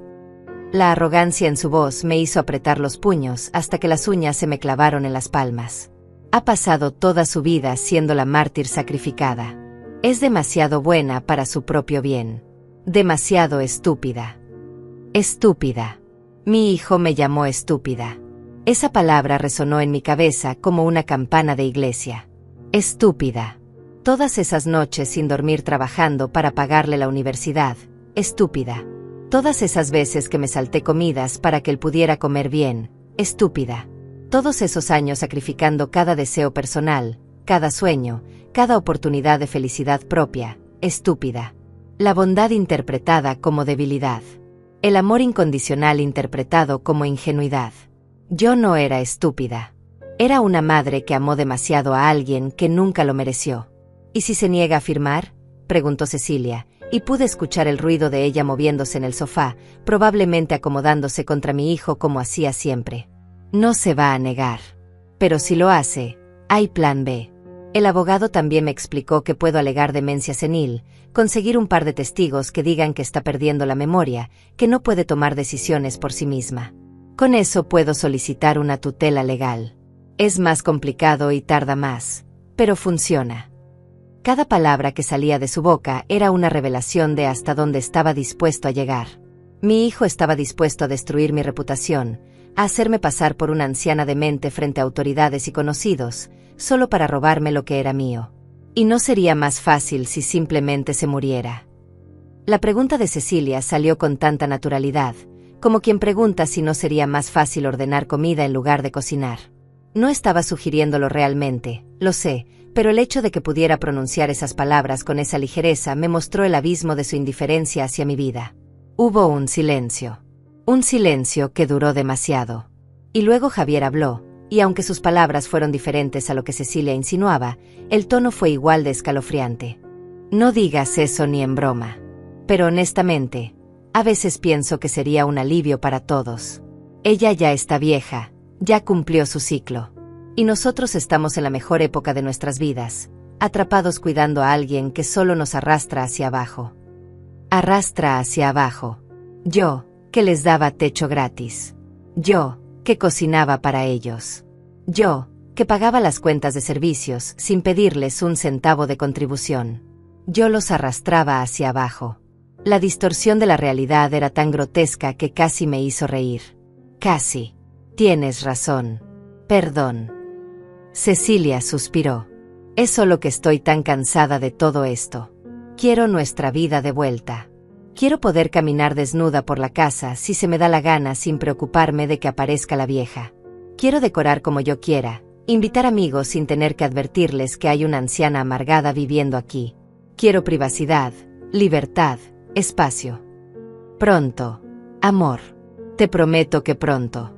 La arrogancia en su voz me hizo apretar los puños hasta que las uñas se me clavaron en las palmas. Ha pasado toda su vida siendo la mártir sacrificada. Es demasiado buena para su propio bien. Demasiado estúpida. Estúpida. Mi hijo me llamó estúpida. Esa palabra resonó en mi cabeza como una campana de iglesia. Estúpida. Todas esas noches sin dormir trabajando para pagarle la universidad. Estúpida. Todas esas veces que me salté comidas para que él pudiera comer bien. Estúpida. Todos esos años sacrificando cada deseo personal, cada sueño, cada oportunidad de felicidad propia. Estúpida. La bondad interpretada como debilidad. El amor incondicional interpretado como ingenuidad. Yo no era estúpida. Era una madre que amó demasiado a alguien que nunca lo mereció. ¿Y si se niega a firmar?, preguntó Cecilia, y pude escuchar el ruido de ella moviéndose en el sofá, probablemente acomodándose contra mi hijo como hacía siempre. No se va a negar. Pero si lo hace, hay plan B. El abogado también me explicó que puedo alegar demencia senil, conseguir un par de testigos que digan que está perdiendo la memoria, que no puede tomar decisiones por sí misma. Con eso puedo solicitar una tutela legal. Es más complicado y tarda más, pero funciona. Cada palabra que salía de su boca era una revelación de hasta dónde estaba dispuesto a llegar. Mi hijo estaba dispuesto a destruir mi reputación, a hacerme pasar por una anciana demente frente a autoridades y conocidos, solo para robarme lo que era mío. Y no sería más fácil si simplemente se muriera. La pregunta de Cecilia salió con tanta naturalidad, como quien pregunta si no sería más fácil ordenar comida en lugar de cocinar. No estaba sugiriéndolo realmente, lo sé, pero el hecho de que pudiera pronunciar esas palabras con esa ligereza me mostró el abismo de su indiferencia hacia mi vida. Hubo un silencio que duró demasiado. Y luego Javier habló, y aunque sus palabras fueron diferentes a lo que Cecilia insinuaba, el tono fue igual de escalofriante. No digas eso ni en broma. Pero honestamente, a veces pienso que sería un alivio para todos. Ella ya está vieja, ya cumplió su ciclo. Y nosotros estamos en la mejor época de nuestras vidas, atrapados cuidando a alguien que solo nos arrastra hacia abajo. Arrastra hacia abajo. Yo, que les daba techo gratis. Yo, que cocinaba para ellos. Yo, que pagaba las cuentas de servicios sin pedirles un centavo de contribución. Yo los arrastraba hacia abajo. La distorsión de la realidad era tan grotesca que casi me hizo reír. Casi. Tienes razón. Perdón. Cecilia suspiró. Es solo que estoy tan cansada de todo esto. Quiero nuestra vida de vuelta. Quiero poder caminar desnuda por la casa si se me da la gana sin preocuparme de que aparezca la vieja. Quiero decorar como yo quiera, invitar amigos sin tener que advertirles que hay una anciana amargada viviendo aquí. Quiero privacidad, libertad, espacio. Pronto, amor. Te prometo que pronto.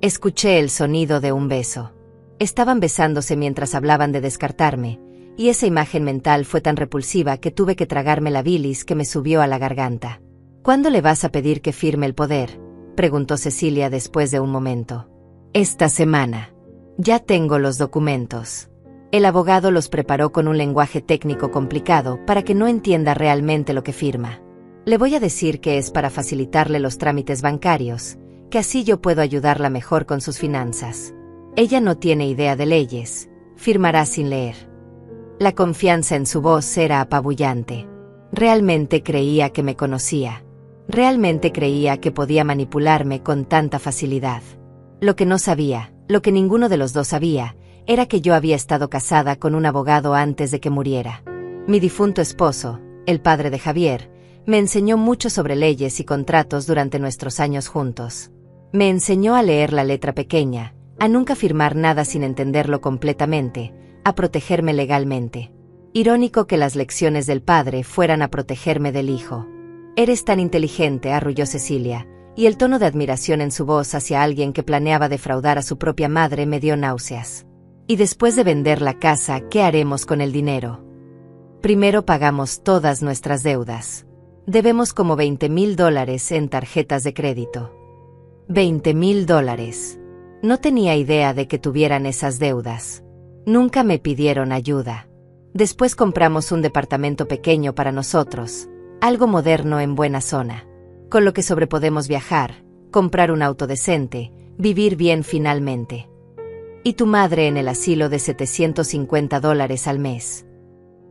Escuché el sonido de un beso. Estaban besándose mientras hablaban de descartarme, y esa imagen mental fue tan repulsiva que tuve que tragarme la bilis que me subió a la garganta. ¿Cuándo le vas a pedir que firme el poder?, preguntó Cecilia después de un momento. Esta semana. Ya tengo los documentos. El abogado los preparó con un lenguaje técnico complicado para que no entienda realmente lo que firma. Le voy a decir que es para facilitarle los trámites bancarios, que así yo puedo ayudarla mejor con sus finanzas. Ella no tiene idea de leyes, firmará sin leer. La confianza en su voz era apabullante. Realmente creía que me conocía. Realmente creía que podía manipularme con tanta facilidad. Lo que no sabía, lo que ninguno de los dos sabía, era que yo había estado casada con un abogado antes de que muriera. Mi difunto esposo, el padre de Javier, me enseñó mucho sobre leyes y contratos durante nuestros años juntos. Me enseñó a leer la letra pequeña, a nunca firmar nada sin entenderlo completamente, a protegerme legalmente. Irónico que las lecciones del padre fueran a protegerme del hijo. Eres tan inteligente, arrulló Cecilia, y el tono de admiración en su voz hacia alguien que planeaba defraudar a su propia madre me dio náuseas. Y después de vender la casa, ¿qué haremos con el dinero? Primero pagamos todas nuestras deudas. Debemos como $20,000 en tarjetas de crédito. $20,000. No tenía idea de que tuvieran esas deudas. Nunca me pidieron ayuda. Después compramos un departamento pequeño para nosotros, algo moderno en buena zona, con lo que podemos viajar, comprar un auto decente, vivir bien finalmente. Y tu madre en el asilo de $750 al mes.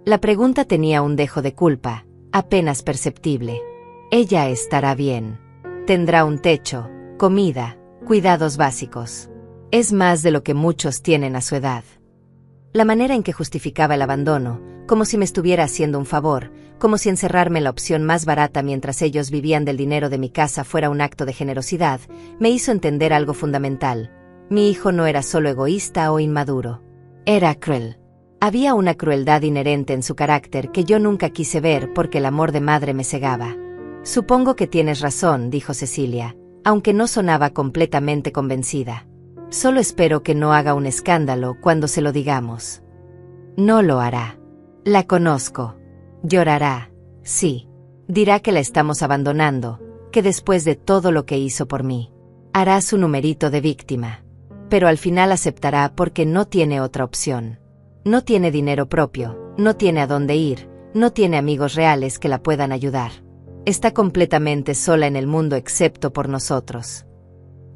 La pregunta tenía un dejo de culpa, apenas perceptible. Ella estará bien. Tendrá un techo, comida, cuidados básicos. Es más de lo que muchos tienen a su edad. La manera en que justificaba el abandono, como si me estuviera haciendo un favor, como si encerrarme en la opción más barata mientras ellos vivían del dinero de mi casa fuera un acto de generosidad, me hizo entender algo fundamental. Mi hijo no era solo egoísta o inmaduro. Era cruel. Había una crueldad inherente en su carácter que yo nunca quise ver porque el amor de madre me cegaba. Supongo que tienes razón, dijo Cecilia, aunque no sonaba completamente convencida. Solo espero que no haga un escándalo cuando se lo digamos. No lo hará. La conozco. Llorará. Sí. Dirá que la estamos abandonando, que después de todo lo que hizo por mí, hará su numerito de víctima. Pero al final aceptará porque no tiene otra opción. No tiene dinero propio, no tiene a dónde ir, no tiene amigos reales que la puedan ayudar. Está completamente sola en el mundo excepto por nosotros.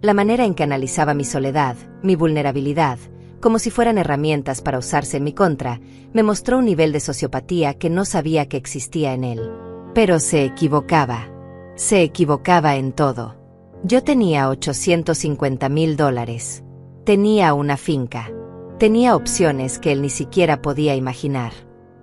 La manera en que analizaba mi soledad, mi vulnerabilidad, como si fueran herramientas para usarse en mi contra, me mostró un nivel de sociopatía que no sabía que existía en él. Pero se equivocaba. Se equivocaba en todo. Yo tenía $850,000. Tenía una finca. Tenía opciones que él ni siquiera podía imaginar.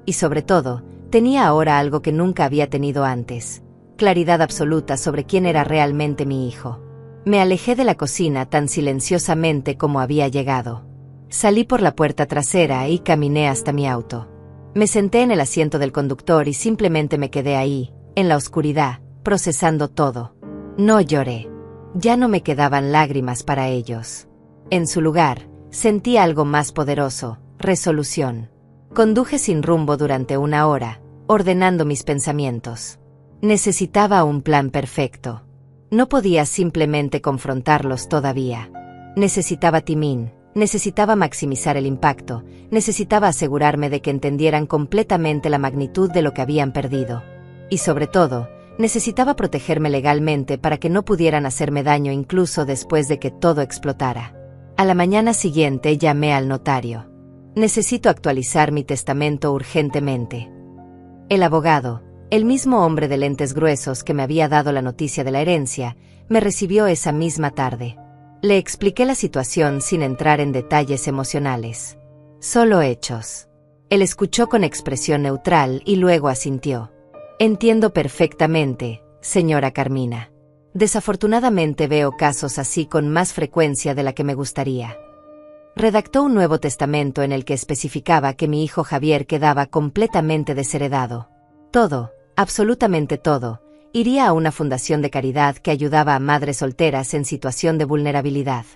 Y sobre todo, tenía ahora algo que nunca había tenido antes: claridad absoluta sobre quién era realmente mi hijo. Me alejé de la cocina tan silenciosamente como había llegado. Salí por la puerta trasera y caminé hasta mi auto. Me senté en el asiento del conductor y simplemente me quedé ahí, en la oscuridad, procesando todo. No lloré. Ya no me quedaban lágrimas para ellos. En su lugar, sentí algo más poderoso: resolución. Conduje sin rumbo durante 1 hora, ordenando mis pensamientos. Necesitaba un plan perfecto. No podía simplemente confrontarlos todavía. Necesitaba timing, necesitaba maximizar el impacto, necesitaba asegurarme de que entendieran completamente la magnitud de lo que habían perdido. Y sobre todo, necesitaba protegerme legalmente para que no pudieran hacerme daño incluso después de que todo explotara. A la mañana siguiente llamé al notario. Necesito actualizar mi testamento urgentemente. El abogado, el mismo hombre de lentes gruesos que me había dado la noticia de la herencia, me recibió esa misma tarde. Le expliqué la situación sin entrar en detalles emocionales. Solo hechos. Él escuchó con expresión neutral y luego asintió. Entiendo perfectamente, señora Carmina. Desafortunadamente veo casos así con más frecuencia de la que me gustaría. Redactó un nuevo testamento en el que especificaba que mi hijo Javier quedaba completamente desheredado. Todo, absolutamente todo, iría a una fundación de caridad que ayudaba a madres solteras en situación de vulnerabilidad.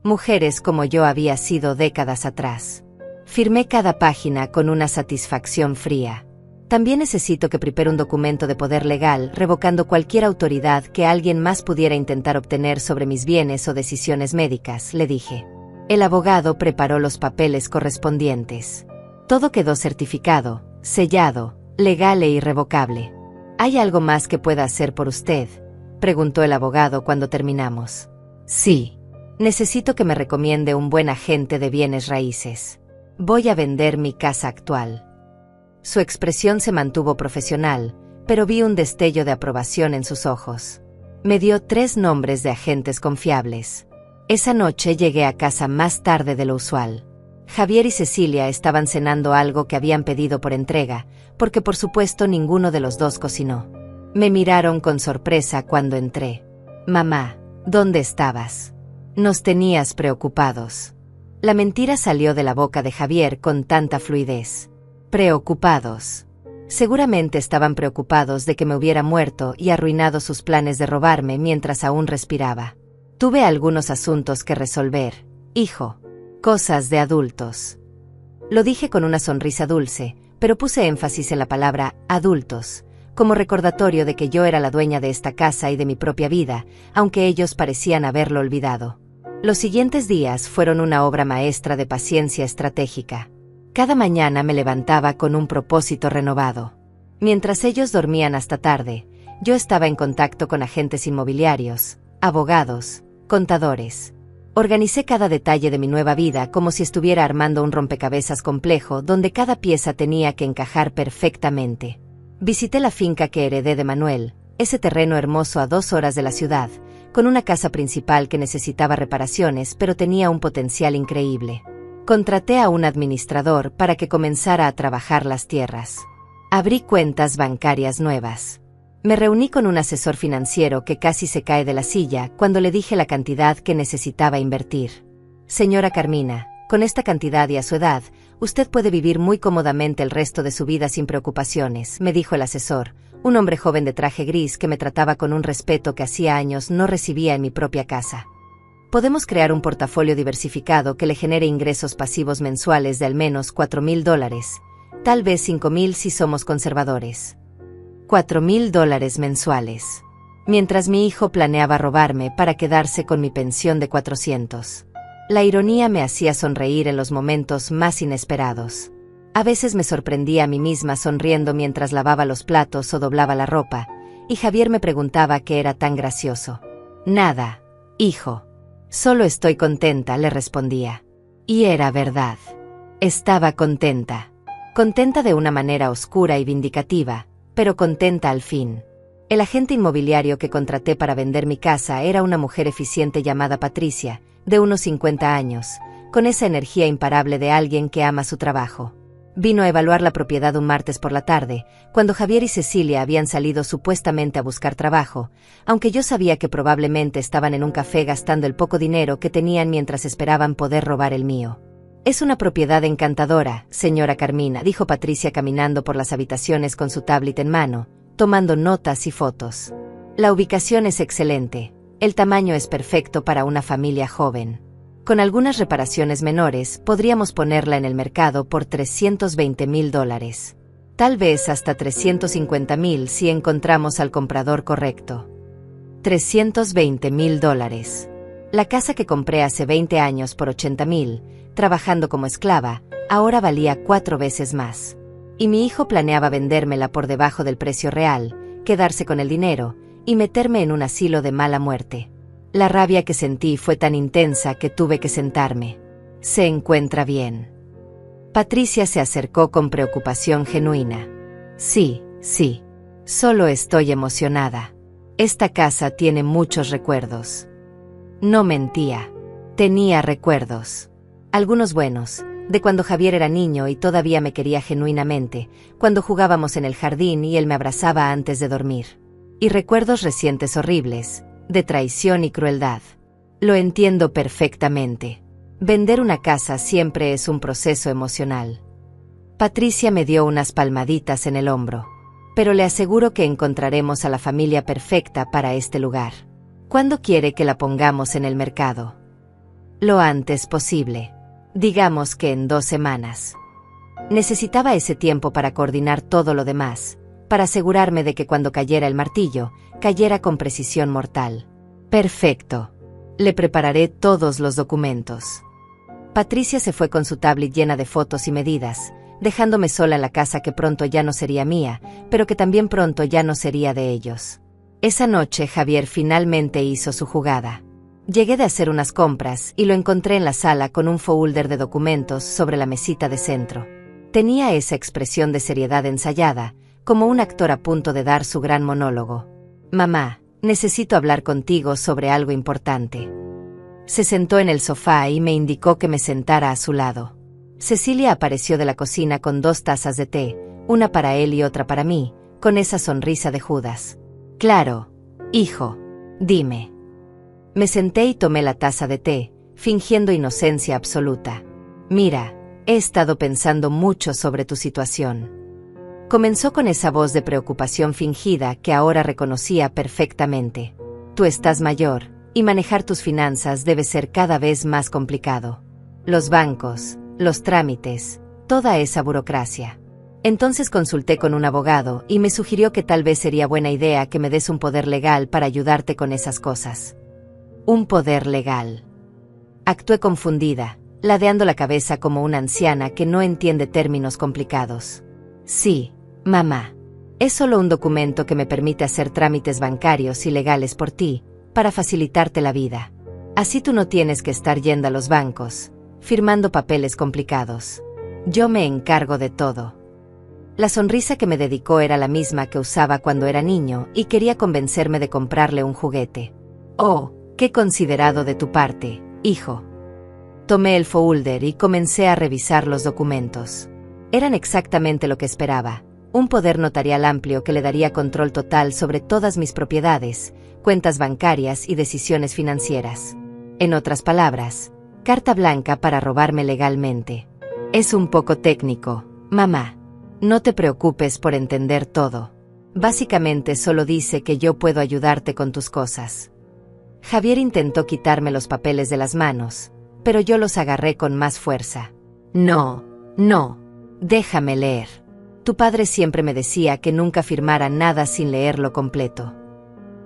Mujeres como yo había sido décadas atrás. Firmé cada página con una satisfacción fría. También necesito que prepare un documento de poder legal revocando cualquier autoridad que alguien más pudiera intentar obtener sobre mis bienes o decisiones médicas, le dije. El abogado preparó los papeles correspondientes. Todo quedó certificado, sellado, legal e irrevocable. ¿Hay algo más que pueda hacer por usted?, preguntó el abogado cuando terminamos. Sí. Necesito que me recomiende un buen agente de bienes raíces. Voy a vender mi casa actual. Su expresión se mantuvo profesional, pero vi un destello de aprobación en sus ojos. Me dio 3 nombres de agentes confiables. Esa noche llegué a casa más tarde de lo usual. Javier y Cecilia estaban cenando algo que habían pedido por entrega, porque por supuesto ninguno de los dos cocinó. Me miraron con sorpresa cuando entré. Mamá, ¿dónde estabas? Nos tenías preocupados. La mentira salió de la boca de Javier con tanta fluidez. Preocupados. Seguramente estaban preocupados de que me hubiera muerto y arruinado sus planes de robarme mientras aún respiraba. Tuve algunos asuntos que resolver, hijo. Cosas de adultos. Lo dije con una sonrisa dulce, pero puse énfasis en la palabra adultos, como recordatorio de que yo era la dueña de esta casa y de mi propia vida, aunque ellos parecían haberlo olvidado. Los siguientes días fueron una obra maestra de paciencia estratégica. Cada mañana me levantaba con un propósito renovado. Mientras ellos dormían hasta tarde, yo estaba en contacto con agentes inmobiliarios, abogados, contadores. Organicé cada detalle de mi nueva vida como si estuviera armando un rompecabezas complejo donde cada pieza tenía que encajar perfectamente. Visité la finca que heredé de Manuel, ese terreno hermoso a 2 horas de la ciudad, con una casa principal que necesitaba reparaciones pero tenía un potencial increíble. Contraté a un administrador para que comenzara a trabajar las tierras. Abrí cuentas bancarias nuevas. Me reuní con un asesor financiero que casi se cae de la silla cuando le dije la cantidad que necesitaba invertir. Señora Carmina, con esta cantidad y a su edad, usted puede vivir muy cómodamente el resto de su vida sin preocupaciones, me dijo el asesor, un hombre joven de traje gris que me trataba con un respeto que hacía años no recibía en mi propia casa. Podemos crear un portafolio diversificado que le genere ingresos pasivos mensuales de al menos $4,000, tal vez 5,000 si somos conservadores. $4,000 mensuales. Mientras mi hijo planeaba robarme para quedarse con mi pensión de 400. La ironía me hacía sonreír en los momentos más inesperados. A veces me sorprendía a mí misma sonriendo mientras lavaba los platos o doblaba la ropa, y Javier me preguntaba qué era tan gracioso. Nada, hijo. Solo estoy contenta, le respondía. Y era verdad. Estaba contenta. Contenta de una manera oscura y vindicativa, pero contenta al fin. El agente inmobiliario que contraté para vender mi casa era una mujer eficiente llamada Patricia, de unos 50 años, con esa energía imparable de alguien que ama su trabajo. Vino a evaluar la propiedad un martes por la tarde, cuando Javier y Cecilia habían salido supuestamente a buscar trabajo, aunque yo sabía que probablemente estaban en un café gastando el poco dinero que tenían mientras esperaban poder robar el mío. Es una propiedad encantadora, señora Carmina, dijo Patricia caminando por las habitaciones con su tablet en mano, tomando notas y fotos. La ubicación es excelente, el tamaño es perfecto para una familia joven. Con algunas reparaciones menores, podríamos ponerla en el mercado por $320,000. Tal vez hasta $350,000 si encontramos al comprador correcto. $320,000. La casa que compré hace 20 años por $80,000, trabajando como esclava, ahora valía 4 veces más. Y mi hijo planeaba vendérmela por debajo del precio real, quedarse con el dinero y meterme en un asilo de mala muerte. La rabia que sentí fue tan intensa que tuve que sentarme. ¿Se encuentra bien? Patricia se acercó con preocupación genuina. Sí, sí. Solo estoy emocionada. Esta casa tiene muchos recuerdos. No mentía. Tenía recuerdos. Algunos buenos, de cuando Javier era niño y todavía me quería genuinamente, cuando jugábamos en el jardín y él me abrazaba antes de dormir. Y recuerdos recientes horribles, de traición y crueldad. Lo entiendo perfectamente. Vender una casa siempre es un proceso emocional. Patricia me dio unas palmaditas en el hombro. Pero le aseguro que encontraremos a la familia perfecta para este lugar. ¿Cuándo quiere que la pongamos en el mercado? Lo antes posible. Digamos que en 2 semanas. Necesitaba ese tiempo para coordinar todo lo demás, para asegurarme de que cuando cayera el martillo, cayera con precisión mortal. Perfecto. Le prepararé todos los documentos. Patricia se fue con su tablet llena de fotos y medidas, dejándome sola en la casa que pronto ya no sería mía, pero que también pronto ya no sería de ellos. Esa noche Javier finalmente hizo su jugada. Llegué de hacer unas compras y lo encontré en la sala con un folder de documentos sobre la mesita de centro. Tenía esa expresión de seriedad ensayada, como un actor a punto de dar su gran monólogo. Mamá, necesito hablar contigo sobre algo importante. Se sentó en el sofá y me indicó que me sentara a su lado. Cecilia apareció de la cocina con 2 tazas de té, una para él y otra para mí, con esa sonrisa de Judas. Claro, hijo, dime. Me senté y tomé la taza de té, fingiendo inocencia absoluta. Mira, he estado pensando mucho sobre tu situación. Comenzó con esa voz de preocupación fingida que ahora reconocía perfectamente. Tú estás mayor, y manejar tus finanzas debe ser cada vez más complicado. Los bancos, los trámites, toda esa burocracia. Entonces consulté con un abogado y me sugirió que tal vez sería buena idea que me des un poder legal para ayudarte con esas cosas. Un poder legal. Actué confundida, ladeando la cabeza como una anciana que no entiende términos complicados. Sí, mamá. Es solo un documento que me permite hacer trámites bancarios y legales por ti, para facilitarte la vida. Así tú no tienes que estar yendo a los bancos, firmando papeles complicados. Yo me encargo de todo. La sonrisa que me dedicó era la misma que usaba cuando era niño y quería convencerme de comprarle un juguete. Oh, qué considerado de tu parte, hijo. Tomé el folder y comencé a revisar los documentos. Eran exactamente lo que esperaba. Un poder notarial amplio que le daría control total sobre todas mis propiedades, cuentas bancarias y decisiones financieras. En otras palabras, carta blanca para robarme legalmente. Es un poco técnico, mamá. No te preocupes por entender todo. Básicamente solo dice que yo puedo ayudarte con tus cosas. Javier intentó quitarme los papeles de las manos, pero yo los agarré con más fuerza. No, no. Déjame leer. Tu padre siempre me decía que nunca firmara nada sin leerlo completo.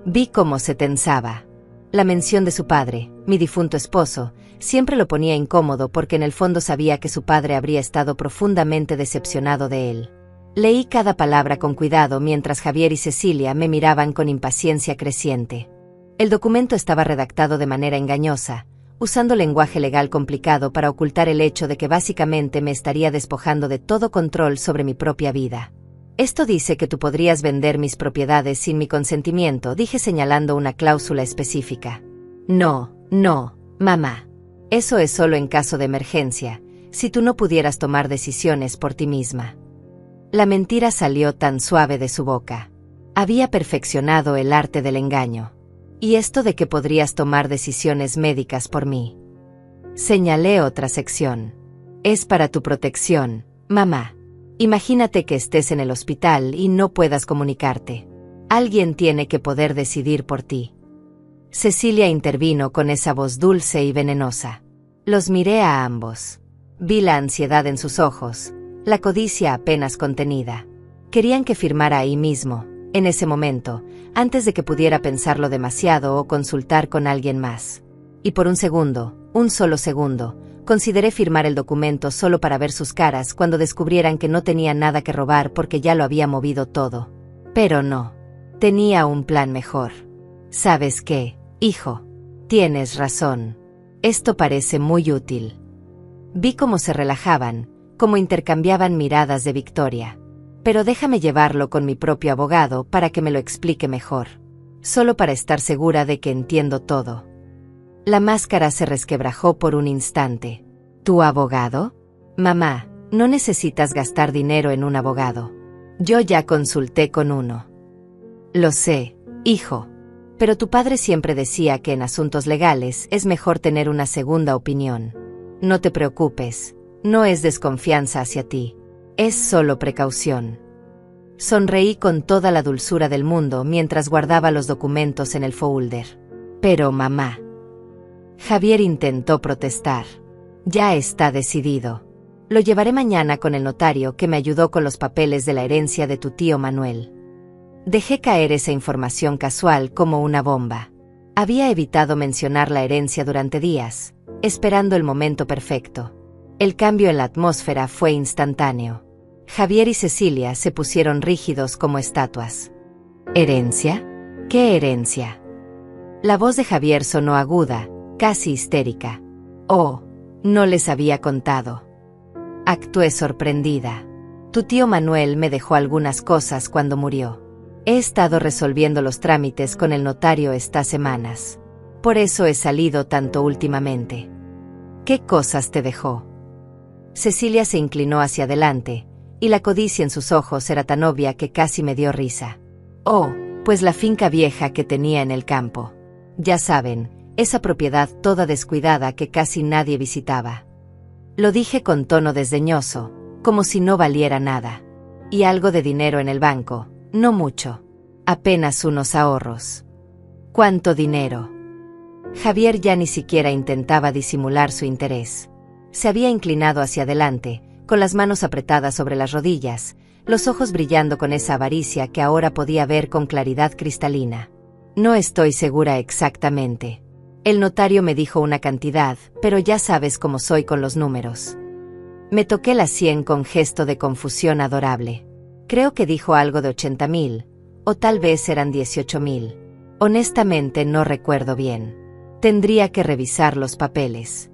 Vi cómo se tensaba. La mención de su padre, mi difunto esposo, siempre lo ponía incómodo porque en el fondo sabía que su padre habría estado profundamente decepcionado de él. Leí cada palabra con cuidado mientras Javier y Cecilia me miraban con impaciencia creciente. El documento estaba redactado de manera engañosa, usando lenguaje legal complicado para ocultar el hecho de que básicamente me estaría despojando de todo control sobre mi propia vida. Esto dice que tú podrías vender mis propiedades sin mi consentimiento, dije señalando una cláusula específica. No, mamá. Eso es solo en caso de emergencia, si tú no pudieras tomar decisiones por ti misma. La mentira salió tan suave de su boca. Había perfeccionado el arte del engaño. ¿Y esto de que podrías tomar decisiones médicas por mí? Señalé otra sección. Es para tu protección, mamá. Imagínate que estés en el hospital y no puedas comunicarte. Alguien tiene que poder decidir por ti. Cecilia intervino con esa voz dulce y venenosa. Los miré a ambos. Vi la ansiedad en sus ojos, la codicia apenas contenida. Querían que firmara ahí mismo, en ese momento, antes de que pudiera pensarlo demasiado o consultar con alguien más. Y por un segundo, un solo segundo, consideré firmar el documento solo para ver sus caras cuando descubrieran que no tenía nada que robar porque ya lo había movido todo. Pero no. Tenía un plan mejor. ¿Sabes qué, hijo? Tienes razón. Esto parece muy útil. Vi cómo se relajaban, cómo intercambiaban miradas de victoria. Pero déjame llevarlo con mi propio abogado para que me lo explique mejor. Solo para estar segura de que entiendo todo. La máscara se resquebrajó por un instante. ¿Tu abogado? Mamá, no necesitas gastar dinero en un abogado. Yo ya consulté con uno. Lo sé, hijo. Pero tu padre siempre decía que en asuntos legales es mejor tener una segunda opinión. No te preocupes, no es desconfianza hacia ti. Es solo precaución. Sonreí con toda la dulzura del mundo mientras guardaba los documentos en el folder. Pero mamá. Javier intentó protestar. Ya está decidido. Lo llevaré mañana con el notario que me ayudó con los papeles de la herencia de tu tío Manuel. Dejé caer esa información casual como una bomba. Había evitado mencionar la herencia durante días, esperando el momento perfecto. El cambio en la atmósfera fue instantáneo. Javier y Cecilia se pusieron rígidos como estatuas. ¿Herencia? ¿Qué herencia? La voz de Javier sonó aguda, casi histérica. Oh, no les había contado. Actué sorprendida. Tu tío Manuel me dejó algunas cosas cuando murió. He estado resolviendo los trámites con el notario estas semanas. Por eso he salido tanto últimamente. ¿Qué cosas te dejó? Cecilia se inclinó hacia adelante, y la codicia en sus ojos era tan obvia que casi me dio risa. Oh, pues la finca vieja que tenía en el campo. Ya saben, esa propiedad toda descuidada que casi nadie visitaba. Lo dije con tono desdeñoso, como si no valiera nada. Y algo de dinero en el banco, no mucho. Apenas unos ahorros. ¿Cuánto dinero? Javier ya ni siquiera intentaba disimular su interés. Se había inclinado hacia adelante, con las manos apretadas sobre las rodillas, los ojos brillando con esa avaricia que ahora podía ver con claridad cristalina. No estoy segura exactamente. El notario me dijo una cantidad, pero ya sabes cómo soy con los números. Me toqué la sien con gesto de confusión adorable. Creo que dijo algo de 80,000, o tal vez eran 18,000. Honestamente no recuerdo bien. Tendría que revisar los papeles.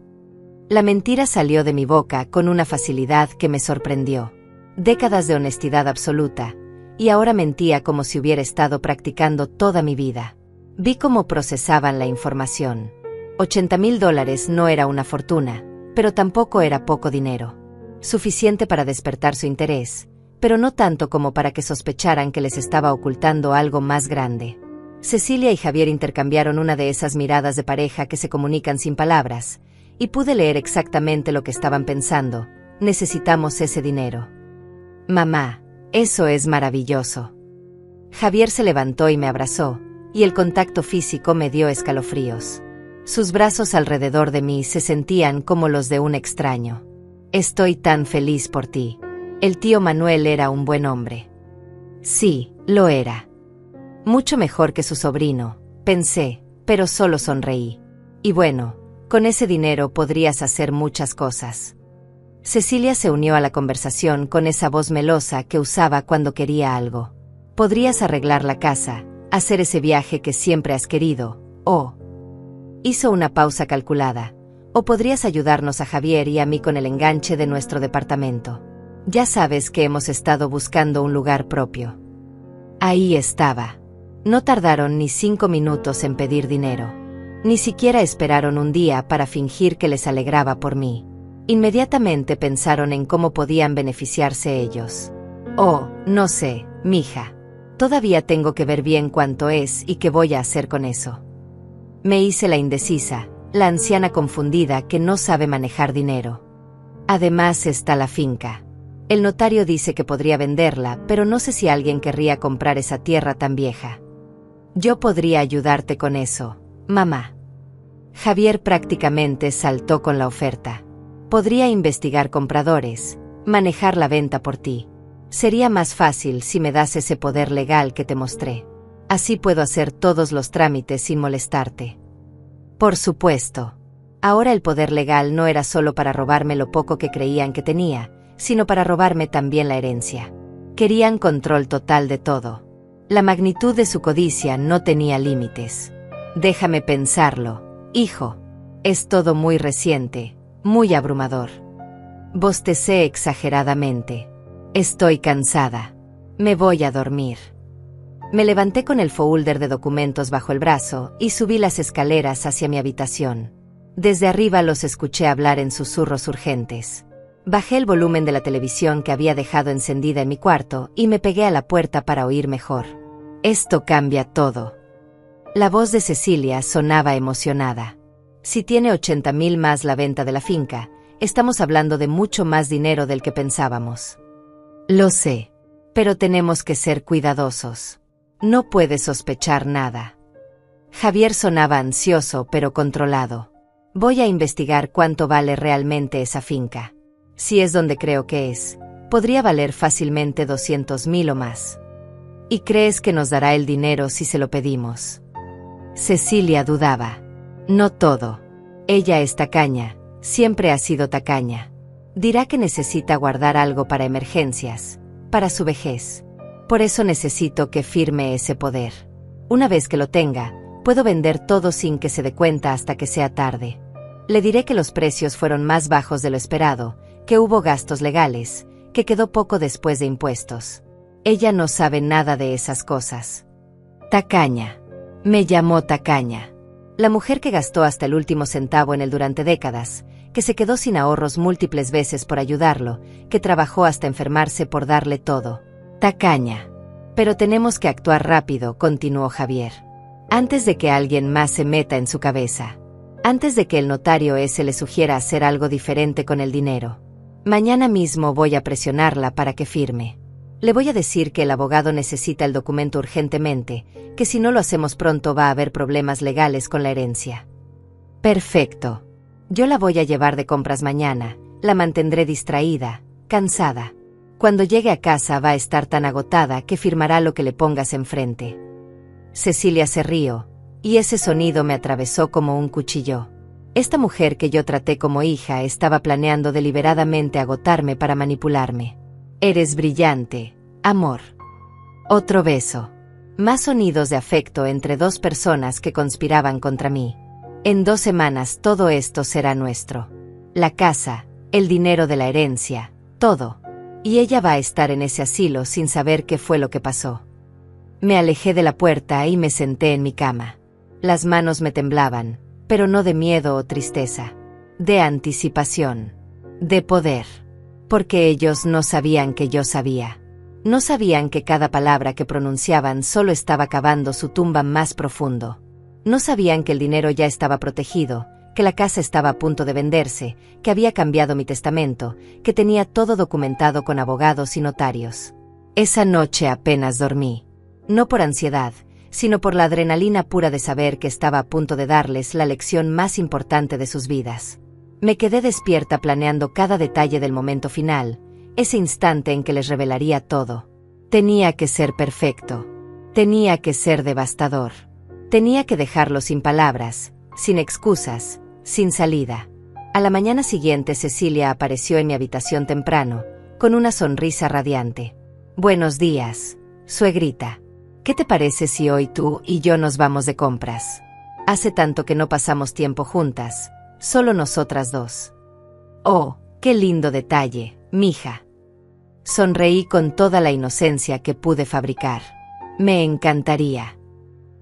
La mentira salió de mi boca con una facilidad que me sorprendió. Décadas de honestidad absoluta, y ahora mentía como si hubiera estado practicando toda mi vida. Vi cómo procesaban la información. $80,000 no era una fortuna, pero tampoco era poco dinero. Suficiente para despertar su interés, pero no tanto como para que sospecharan que les estaba ocultando algo más grande. Cecilia y Javier intercambiaron una de esas miradas de pareja que se comunican sin palabras, y pude leer exactamente lo que estaban pensando. Necesitamos ese dinero. Mamá, eso es maravilloso. Javier se levantó y me abrazó, y el contacto físico me dio escalofríos. Sus brazos alrededor de mí se sentían como los de un extraño. Estoy tan feliz por ti. El tío Manuel era un buen hombre. Sí, lo era. Mucho mejor que su sobrino, pensé, pero solo sonreí. Y bueno, con ese dinero podrías hacer muchas cosas. Cecilia se unió a la conversación con esa voz melosa que usaba cuando quería algo. Podrías arreglar la casa, hacer ese viaje que siempre has querido, o... Hizo una pausa calculada, O podrías ayudarnos a Javier y a mí con el enganche de nuestro departamento. Ya sabes que hemos estado buscando un lugar propio. Ahí estaba. No tardaron ni 5 minutos en pedir dinero. Ni siquiera esperaron un día para fingir que les alegraba por mí. Inmediatamente pensaron en cómo podían beneficiarse ellos. Oh, no sé, mija. Todavía tengo que ver bien cuánto es y qué voy a hacer con eso. Me hice la indecisa, la anciana confundida que no sabe manejar dinero. Además está la finca. El notario dice que podría venderla, pero no sé si alguien querría comprar esa tierra tan vieja. Yo podría ayudarte con eso, mamá. Javier prácticamente saltó con la oferta. Podría investigar compradores, manejar la venta por ti. Sería más fácil si me das ese poder legal que te mostré. Así puedo hacer todos los trámites sin molestarte. Por supuesto. Ahora el poder legal no era solo para robarme lo poco que creían que tenía, sino para robarme también la herencia. Querían control total de todo. La magnitud de su codicia no tenía límites. Déjame pensarlo, hijo. Es todo muy reciente, muy abrumador. Bostecé exageradamente. Estoy cansada. Me voy a dormir. Me levanté con el folder de documentos bajo el brazo y subí las escaleras hacia mi habitación. Desde arriba los escuché hablar en susurros urgentes. Bajé el volumen de la televisión que había dejado encendida en mi cuarto y me pegué a la puerta para oír mejor. Esto cambia todo. La voz de Cecilia sonaba emocionada. Si tiene 80,000 más la venta de la finca, estamos hablando de mucho más dinero del que pensábamos. Lo sé, pero tenemos que ser cuidadosos. No puedes sospechar nada. Javier sonaba ansioso pero controlado. Voy a investigar cuánto vale realmente esa finca. Si es donde creo que es, podría valer fácilmente 200,000 o más. ¿Y crees que nos dará el dinero si se lo pedimos? Cecilia dudaba. No todo. Ella es tacaña, siempre ha sido tacaña. Dirá que necesita guardar algo para emergencias, para su vejez. Por eso necesito que firme ese poder. Una vez que lo tenga, puedo vender todo sin que se dé cuenta hasta que sea tarde. Le diré que los precios fueron más bajos de lo esperado, que hubo gastos legales, que quedó poco después de impuestos. Ella no sabe nada de esas cosas. Tacaña. Me llamó tacaña. La mujer que gastó hasta el último centavo en él durante décadas, que se quedó sin ahorros múltiples veces por ayudarlo, que trabajó hasta enfermarse por darle todo. Tacaña. Pero tenemos que actuar rápido, continuó Javier. Antes de que alguien más se meta en su cabeza. Antes de que el notario ese le sugiera hacer algo diferente con el dinero. Mañana mismo voy a presionarla para que firme. Le voy a decir que el abogado necesita el documento urgentemente, que si no lo hacemos pronto va a haber problemas legales con la herencia. Perfecto. Yo la voy a llevar de compras mañana, la mantendré distraída, cansada. Cuando llegue a casa va a estar tan agotada que firmará lo que le pongas enfrente. Cecilia se rió, y ese sonido me atravesó como un cuchillo. Esta mujer que yo traté como hija estaba planeando deliberadamente agotarme para manipularme. Eres brillante, amor. Otro beso. Más sonidos de afecto entre dos personas que conspiraban contra mí. En 2 semanas todo esto será nuestro. La casa, el dinero de la herencia, todo. Y ella va a estar en ese asilo sin saber qué fue lo que pasó. Me alejé de la puerta y me senté en mi cama. Las manos me temblaban, pero no de miedo o tristeza. De anticipación. De poder. Porque ellos no sabían que yo sabía. No sabían que cada palabra que pronunciaban solo estaba cavando su tumba más profundo. No sabían que el dinero ya estaba protegido, que la casa estaba a punto de venderse, que había cambiado mi testamento, que tenía todo documentado con abogados y notarios. Esa noche apenas dormí. No por ansiedad, sino por la adrenalina pura de saber que estaba a punto de darles la lección más importante de sus vidas. Me quedé despierta planeando cada detalle del momento final, ese instante en que les revelaría todo. Tenía que ser perfecto. Tenía que ser devastador. Tenía que dejarlo sin palabras, sin excusas, sin salida. A la mañana siguiente Cecilia apareció en mi habitación temprano, con una sonrisa radiante. Buenos días, suegrita. ¿Qué te parece si hoy tú y yo nos vamos de compras? Hace tanto que no pasamos tiempo juntas. Solo nosotras dos. Oh, qué lindo detalle, mija. Sonreí con toda la inocencia que pude fabricar. Me encantaría.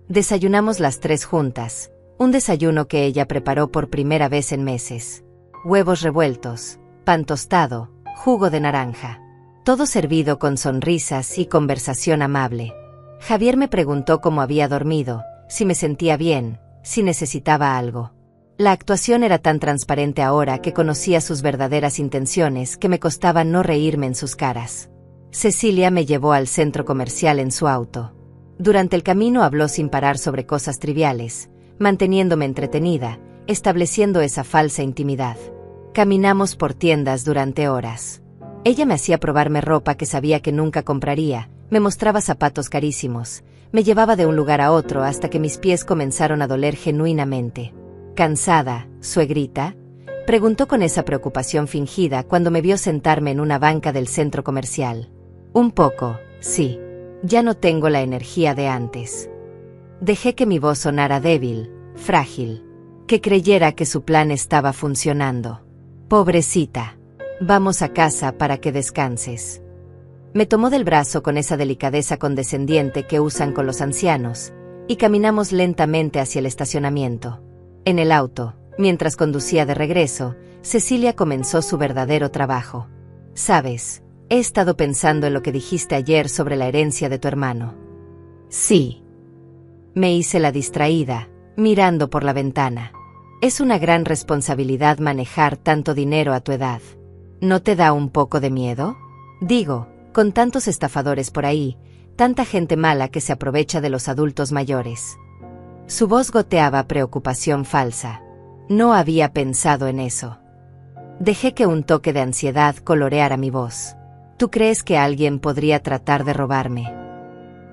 Desayunamos las tres juntas, un desayuno que ella preparó por primera vez en meses. Huevos revueltos, pan tostado, jugo de naranja. Todo servido con sonrisas y conversación amable. Javier me preguntó cómo había dormido, si me sentía bien, si necesitaba algo. La actuación era tan transparente ahora que conocía sus verdaderas intenciones que me costaba no reírme en sus caras. Cecilia me llevó al centro comercial en su auto. Durante el camino habló sin parar sobre cosas triviales, manteniéndome entretenida, estableciendo esa falsa intimidad. Caminamos por tiendas durante horas. Ella me hacía probarme ropa que sabía que nunca compraría, me mostraba zapatos carísimos, me llevaba de un lugar a otro hasta que mis pies comenzaron a doler genuinamente. ¿Cansada, suegrita?, preguntó con esa preocupación fingida cuando me vio sentarme en una banca del centro comercial. Un poco, sí. Ya no tengo la energía de antes. Dejé que mi voz sonara débil, frágil, que creyera que su plan estaba funcionando. Pobrecita. Vamos a casa para que descanses. Me tomó del brazo con esa delicadeza condescendiente que usan con los ancianos, y caminamos lentamente hacia el estacionamiento. En el auto, mientras conducía de regreso, Cecilia comenzó su verdadero trabajo. ¿Sabes? He estado pensando en lo que dijiste ayer sobre la herencia de tu hermano. Sí. Me hice la distraída, mirando por la ventana. Es una gran responsabilidad manejar tanto dinero a tu edad. ¿No te da un poco de miedo? Digo, con tantos estafadores por ahí, tanta gente mala que se aprovecha de los adultos mayores. Su voz goteaba preocupación falsa. No había pensado en eso. Dejé que un toque de ansiedad coloreara mi voz. ¿Tú crees que alguien podría tratar de robarme?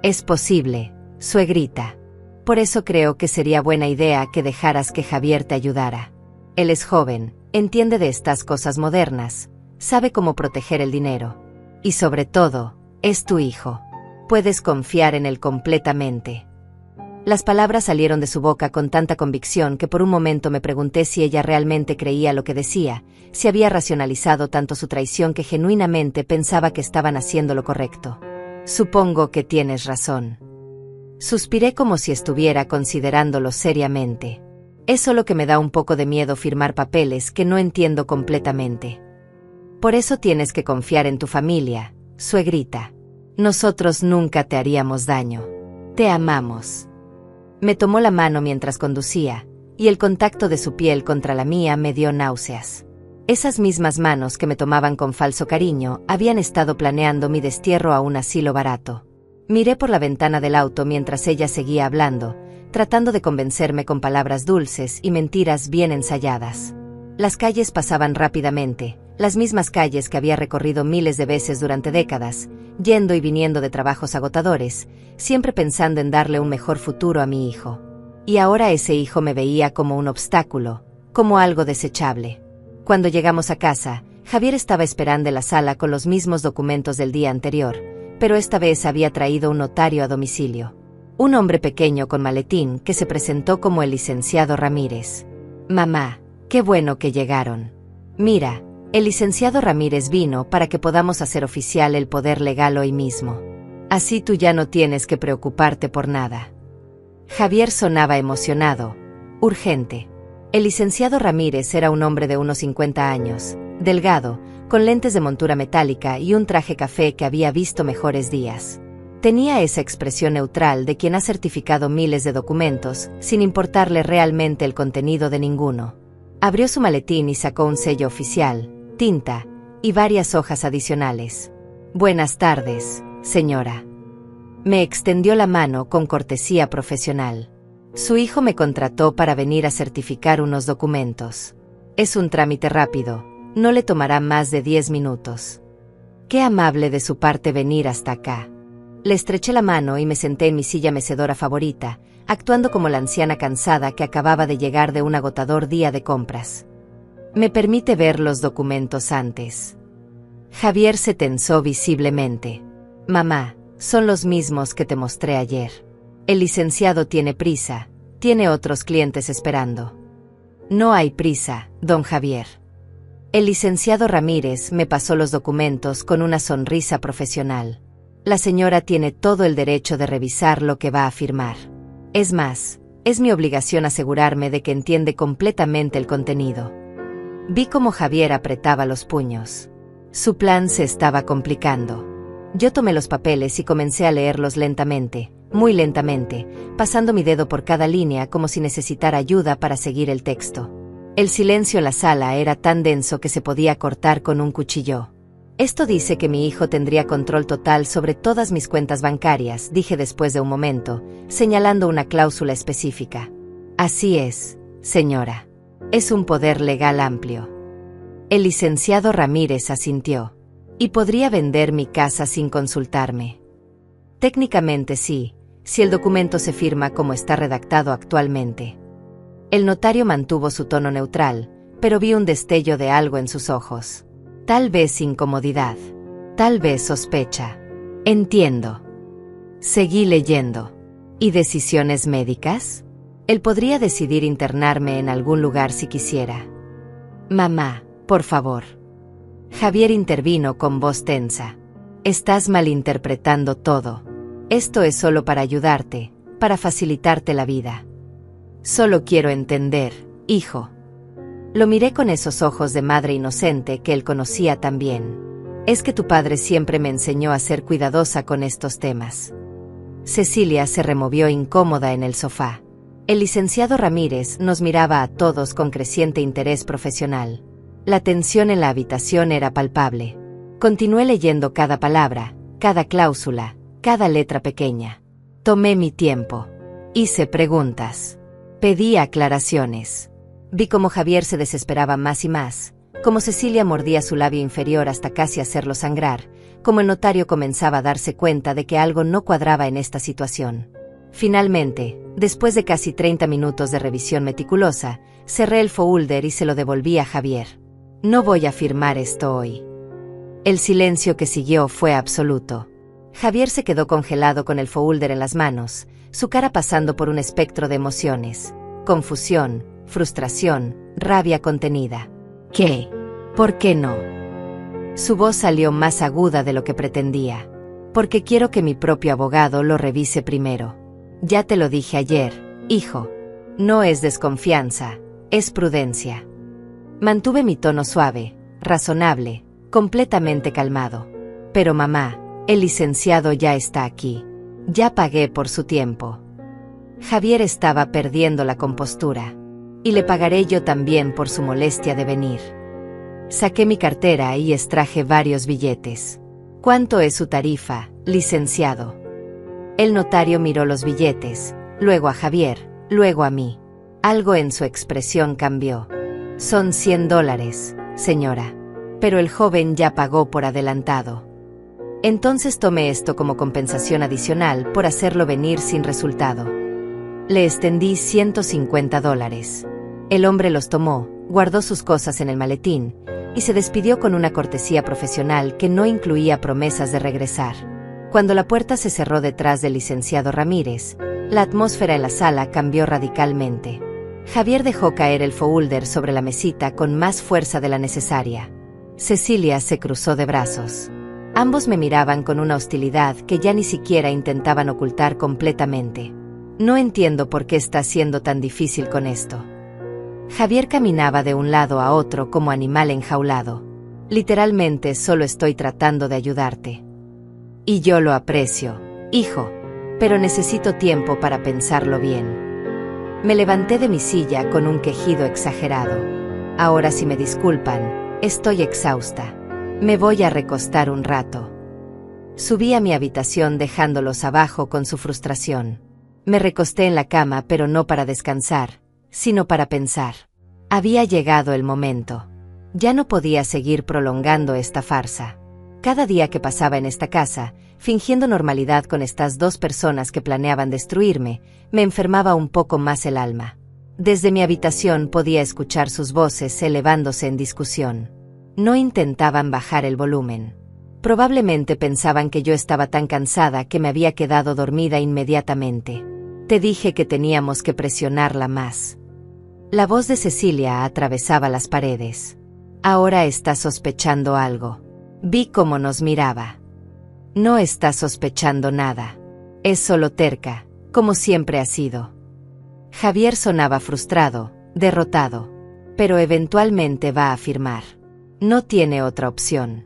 Es posible, suegrita. Por eso creo que sería buena idea que dejaras que Javier te ayudara. Él es joven, entiende de estas cosas modernas, sabe cómo proteger el dinero. Y sobre todo, es tu hijo. Puedes confiar en él completamente. Las palabras salieron de su boca con tanta convicción que por un momento me pregunté si ella realmente creía lo que decía, si había racionalizado tanto su traición que genuinamente pensaba que estaban haciendo lo correcto. Supongo que tienes razón. Suspiré como si estuviera considerándolo seriamente. Es solo que me da un poco de miedo firmar papeles que no entiendo completamente. Por eso tienes que confiar en tu familia, suegrita. Nosotros nunca te haríamos daño. Te amamos. Me tomó la mano mientras conducía, y el contacto de su piel contra la mía me dio náuseas. Esas mismas manos que me tomaban con falso cariño habían estado planeando mi destierro a un asilo barato. Miré por la ventana del auto mientras ella seguía hablando, tratando de convencerme con palabras dulces y mentiras bien ensayadas. Las calles pasaban rápidamente, las mismas calles que había recorrido miles de veces durante décadas, yendo y viniendo de trabajos agotadores, siempre pensando en darle un mejor futuro a mi hijo. Y ahora ese hijo me veía como un obstáculo, como algo desechable. Cuando llegamos a casa, Javier estaba esperando en la sala con los mismos documentos del día anterior, pero esta vez había traído un notario a domicilio. Un hombre pequeño con maletín que se presentó como el licenciado Ramírez. Mamá, qué bueno que llegaron. Mira, el licenciado Ramírez vino para que podamos hacer oficial el poder legal hoy mismo. Así tú ya no tienes que preocuparte por nada. Javier sonaba emocionado, urgente. El licenciado Ramírez era un hombre de unos 50 años, delgado, con lentes de montura metálica y un traje café que había visto mejores días. Tenía esa expresión neutral de quien ha certificado miles de documentos, sin importarle realmente el contenido de ninguno. Abrió su maletín y sacó un sello oficial, tinta y varias hojas adicionales. Buenas tardes, señora. Me extendió la mano con cortesía profesional. Su hijo me contrató para venir a certificar unos documentos. Es un trámite rápido, no le tomará más de 10 minutos. Qué amable de su parte venir hasta acá. Le estreché la mano y me senté en mi silla mecedora favorita, actuando como la anciana cansada que acababa de llegar de un agotador día de compras. ¿Me permite ver los documentos antes? Javier se tensó visiblemente. Mamá, son los mismos que te mostré ayer. El licenciado tiene prisa, tiene otros clientes esperando. No hay prisa, don Javier. El licenciado Ramírez me pasó los documentos con una sonrisa profesional. La señora tiene todo el derecho de revisar lo que va a firmar. Es más, es mi obligación asegurarme de que entiende completamente el contenido. Vi cómo Javier apretaba los puños. Su plan se estaba complicando. Yo tomé los papeles y comencé a leerlos lentamente, muy lentamente, pasando mi dedo por cada línea como si necesitara ayuda para seguir el texto. El silencio en la sala era tan denso que se podía cortar con un cuchillo. Esto dice que mi hijo tendría control total sobre todas mis cuentas bancarias, dije después de un momento, señalando una cláusula específica. Así es, señora. Es un poder legal amplio. El licenciado Ramírez asintió. ¿Y podría vender mi casa sin consultarme? Técnicamente sí, si el documento se firma como está redactado actualmente. El notario mantuvo su tono neutral, pero vi un destello de algo en sus ojos. Tal vez incomodidad, tal vez sospecha. Entiendo. Seguí leyendo. ¿Y decisiones médicas? Él podría decidir internarme en algún lugar si quisiera. Mamá, por favor. Javier intervino con voz tensa. Estás malinterpretando todo. Esto es solo para ayudarte, para facilitarte la vida. Solo quiero entender, hijo. Lo miré con esos ojos de madre inocente que él conocía tan bien. Es que tu padre siempre me enseñó a ser cuidadosa con estos temas. Cecilia se removió incómoda en el sofá. El licenciado Ramírez nos miraba a todos con creciente interés profesional. La tensión en la habitación era palpable. Continué leyendo cada palabra, cada cláusula, cada letra pequeña. Tomé mi tiempo. Hice preguntas. Pedí aclaraciones. Vi cómo Javier se desesperaba más y más, cómo Cecilia mordía su labio inferior hasta casi hacerlo sangrar, cómo el notario comenzaba a darse cuenta de que algo no cuadraba en esta situación. Finalmente, después de casi 30 minutos de revisión meticulosa, cerré el folder y se lo devolví a Javier. No voy a firmar esto hoy. El silencio que siguió fue absoluto. Javier se quedó congelado con el folder en las manos, su cara pasando por un espectro de emociones: confusión, frustración, rabia contenida. ¿Qué? ¿Por qué no? Su voz salió más aguda de lo que pretendía. Porque quiero que mi propio abogado lo revise primero. Ya te lo dije ayer, hijo. No es desconfianza, es prudencia. Mantuve mi tono suave, razonable, completamente calmado. Pero mamá, el licenciado ya está aquí. Ya pagué por su tiempo. Javier estaba perdiendo la compostura. Y le pagaré yo también por su molestia de venir. Saqué mi cartera y extraje varios billetes. ¿Cuánto es su tarifa, licenciado? El notario miró los billetes, luego a Javier, luego a mí. Algo en su expresión cambió. Son $100, señora. Pero el joven ya pagó por adelantado. Entonces tomé esto como compensación adicional por hacerlo venir sin resultado. Le extendí $150. El hombre los tomó, guardó sus cosas en el maletín, y se despidió con una cortesía profesional que no incluía promesas de regresar. Cuando la puerta se cerró detrás del licenciado Ramírez, la atmósfera en la sala cambió radicalmente. Javier dejó caer el folder sobre la mesita con más fuerza de la necesaria. Cecilia se cruzó de brazos. Ambos me miraban con una hostilidad que ya ni siquiera intentaban ocultar completamente. No entiendo por qué está siendo tan difícil con esto. Javier caminaba de un lado a otro como animal enjaulado. Literalmente solo estoy tratando de ayudarte. Y yo lo aprecio, hijo, pero necesito tiempo para pensarlo bien. Me levanté de mi silla con un quejido exagerado. Ahora, si me disculpan, estoy exhausta. Me voy a recostar un rato. Subí a mi habitación dejándolos abajo con su frustración. Me recosté en la cama, pero no para descansar, sino para pensar. Había llegado el momento. Ya no podía seguir prolongando esta farsa. Cada día que pasaba en esta casa, fingiendo normalidad con estas dos personas que planeaban destruirme, me enfermaba un poco más el alma. Desde mi habitación podía escuchar sus voces elevándose en discusión. No intentaban bajar el volumen. Probablemente pensaban que yo estaba tan cansada que me había quedado dormida inmediatamente. Te dije que teníamos que presionarla más. La voz de Cecilia atravesaba las paredes. Ahora está sospechando algo. Vi cómo nos miraba. No está sospechando nada. Es solo terca, como siempre ha sido. Javier sonaba frustrado, derrotado. Pero eventualmente va a firmar. No tiene otra opción.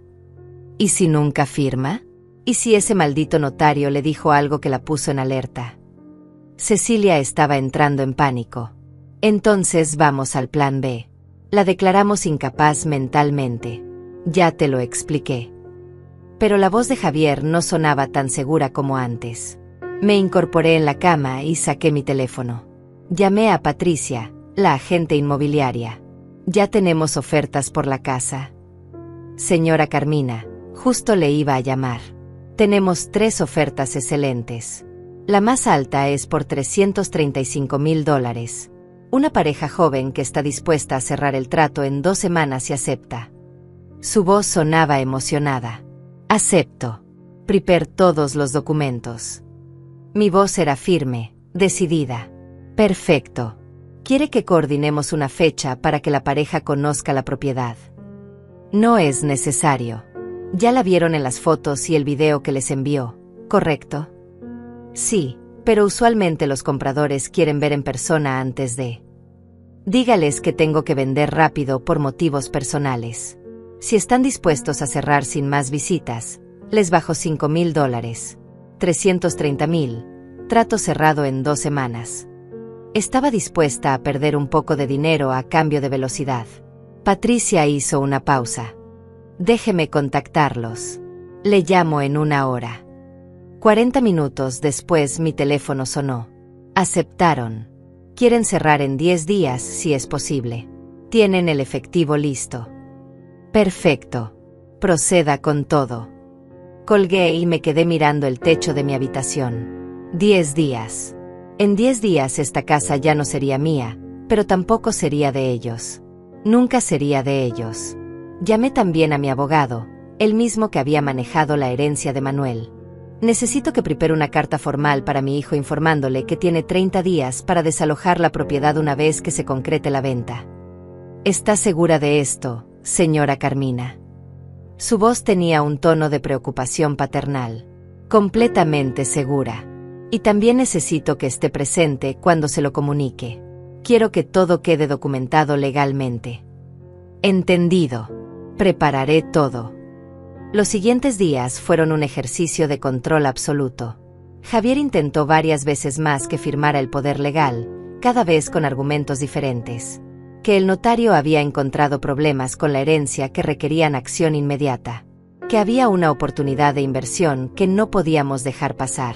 ¿Y si nunca firma? ¿Y si ese maldito notario le dijo algo que la puso en alerta? Cecilia estaba entrando en pánico. Entonces vamos al plan B. La declaramos incapaz mentalmente. Ya te lo expliqué. Pero la voz de Javier no sonaba tan segura como antes. Me incorporé en la cama y saqué mi teléfono. Llamé a Patricia, la agente inmobiliaria. Ya tenemos ofertas por la casa. Señora Carmina, justo le iba a llamar. Tenemos 3 ofertas excelentes. La más alta es por $335,000. Una pareja joven que está dispuesta a cerrar el trato en 2 semanas y acepta. Su voz sonaba emocionada. Acepto. Prepare todos los documentos. Mi voz era firme, decidida. Perfecto. Quiere que coordinemos una fecha para que la pareja conozca la propiedad. No es necesario. Ya la vieron en las fotos y el video que les envió, ¿correcto? Sí, pero usualmente los compradores quieren ver en persona antes de. Dígales que tengo que vender rápido por motivos personales. Si están dispuestos a cerrar sin más visitas, les bajo $5,000. $330,000. Trato cerrado en 2 semanas. Estaba dispuesta a perder un poco de dinero a cambio de velocidad. Patricia hizo una pausa. Déjeme contactarlos. Le llamo en 1 hora. 40 minutos después mi teléfono sonó. Aceptaron. Quieren cerrar en 10 días si es posible. Tienen el efectivo listo. Perfecto. Proceda con todo. Colgué y me quedé mirando el techo de mi habitación. 10 días. En 10 días esta casa ya no sería mía, pero tampoco sería de ellos. Nunca sería de ellos. Llamé también a mi abogado, el mismo que había manejado la herencia de Manuel. Necesito que prepare una carta formal para mi hijo informándole que tiene 30 días para desalojar la propiedad una vez que se concrete la venta. ¿Está segura de esto, señora Carmina? Su voz tenía un tono de preocupación paternal. Completamente segura. Y también necesito que esté presente cuando se lo comunique. Quiero que todo quede documentado legalmente. Entendido. Prepararé todo. Los siguientes días fueron un ejercicio de control absoluto. Javier intentó varias veces más que firmara el poder legal, cada vez con argumentos diferentes. Que el notario había encontrado problemas con la herencia que requerían acción inmediata. Que había una oportunidad de inversión que no podíamos dejar pasar.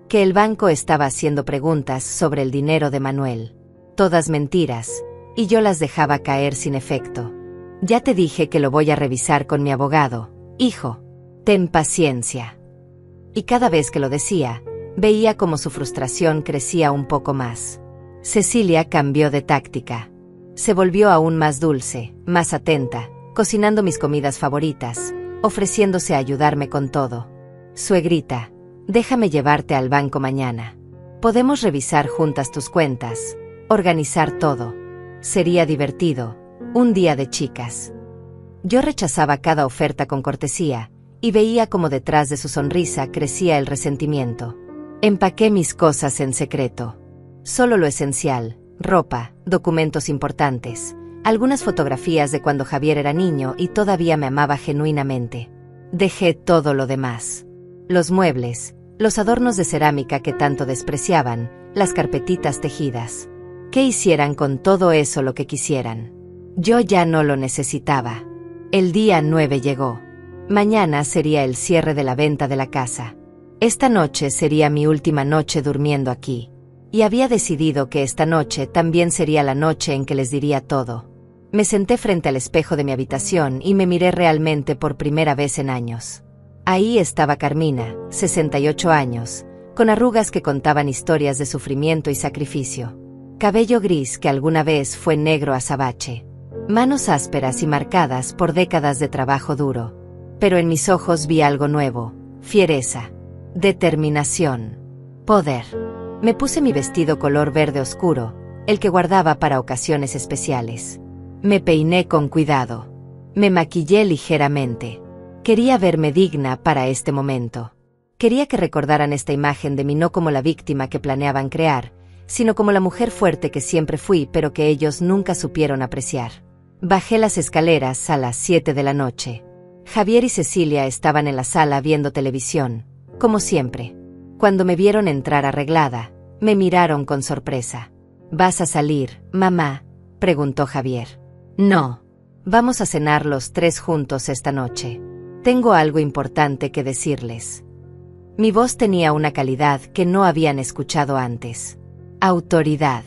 Que el banco estaba haciendo preguntas sobre el dinero de Manuel. Todas mentiras, y yo las dejaba caer sin efecto. Ya te dije que lo voy a revisar con mi abogado, hijo. Ten paciencia. Y cada vez que lo decía, veía como su frustración crecía un poco más. Cecilia cambió de táctica. Se volvió aún más dulce, más atenta, cocinando mis comidas favoritas, ofreciéndose a ayudarme con todo. Suegrita, déjame llevarte al banco mañana. Podemos revisar juntas tus cuentas, organizar todo. Sería divertido, un día de chicas. Yo rechazaba cada oferta con cortesía, y veía como detrás de su sonrisa crecía el resentimiento. Empaqué mis cosas en secreto. Solo lo esencial, ropa, documentos importantes, algunas fotografías de cuando Javier era niño y todavía me amaba genuinamente. Dejé todo lo demás. Los muebles, los adornos de cerámica que tanto despreciaban, las carpetitas tejidas. Que hicieran con todo eso lo que quisieran. Yo ya no lo necesitaba. El día 9 llegó. Mañana sería el cierre de la venta de la casa. Esta noche sería mi última noche durmiendo aquí. Y había decidido que esta noche también sería la noche en que les diría todo. Me senté frente al espejo de mi habitación y me miré realmente por primera vez en años. Ahí estaba Carmina, 68 años, con arrugas que contaban historias de sufrimiento y sacrificio. Cabello gris que alguna vez fue negro azabache. Manos ásperas y marcadas por décadas de trabajo duro. Pero en mis ojos vi algo nuevo, fiereza, determinación, poder. Me puse mi vestido color verde oscuro, el que guardaba para ocasiones especiales. Me peiné con cuidado. Me maquillé ligeramente. Quería verme digna para este momento. Quería que recordaran esta imagen de mí no como la víctima que planeaban crear, sino como la mujer fuerte que siempre fui pero que ellos nunca supieron apreciar. Bajé las escaleras a las 7 de la noche. Javier y Cecilia estaban en la sala viendo televisión, como siempre. Cuando me vieron entrar arreglada, me miraron con sorpresa. ¿Vas a salir, mamá?, preguntó Javier. No. Vamos a cenar los tres juntos esta noche. Tengo algo importante que decirles. Mi voz tenía una calidad que no habían escuchado antes. Autoridad.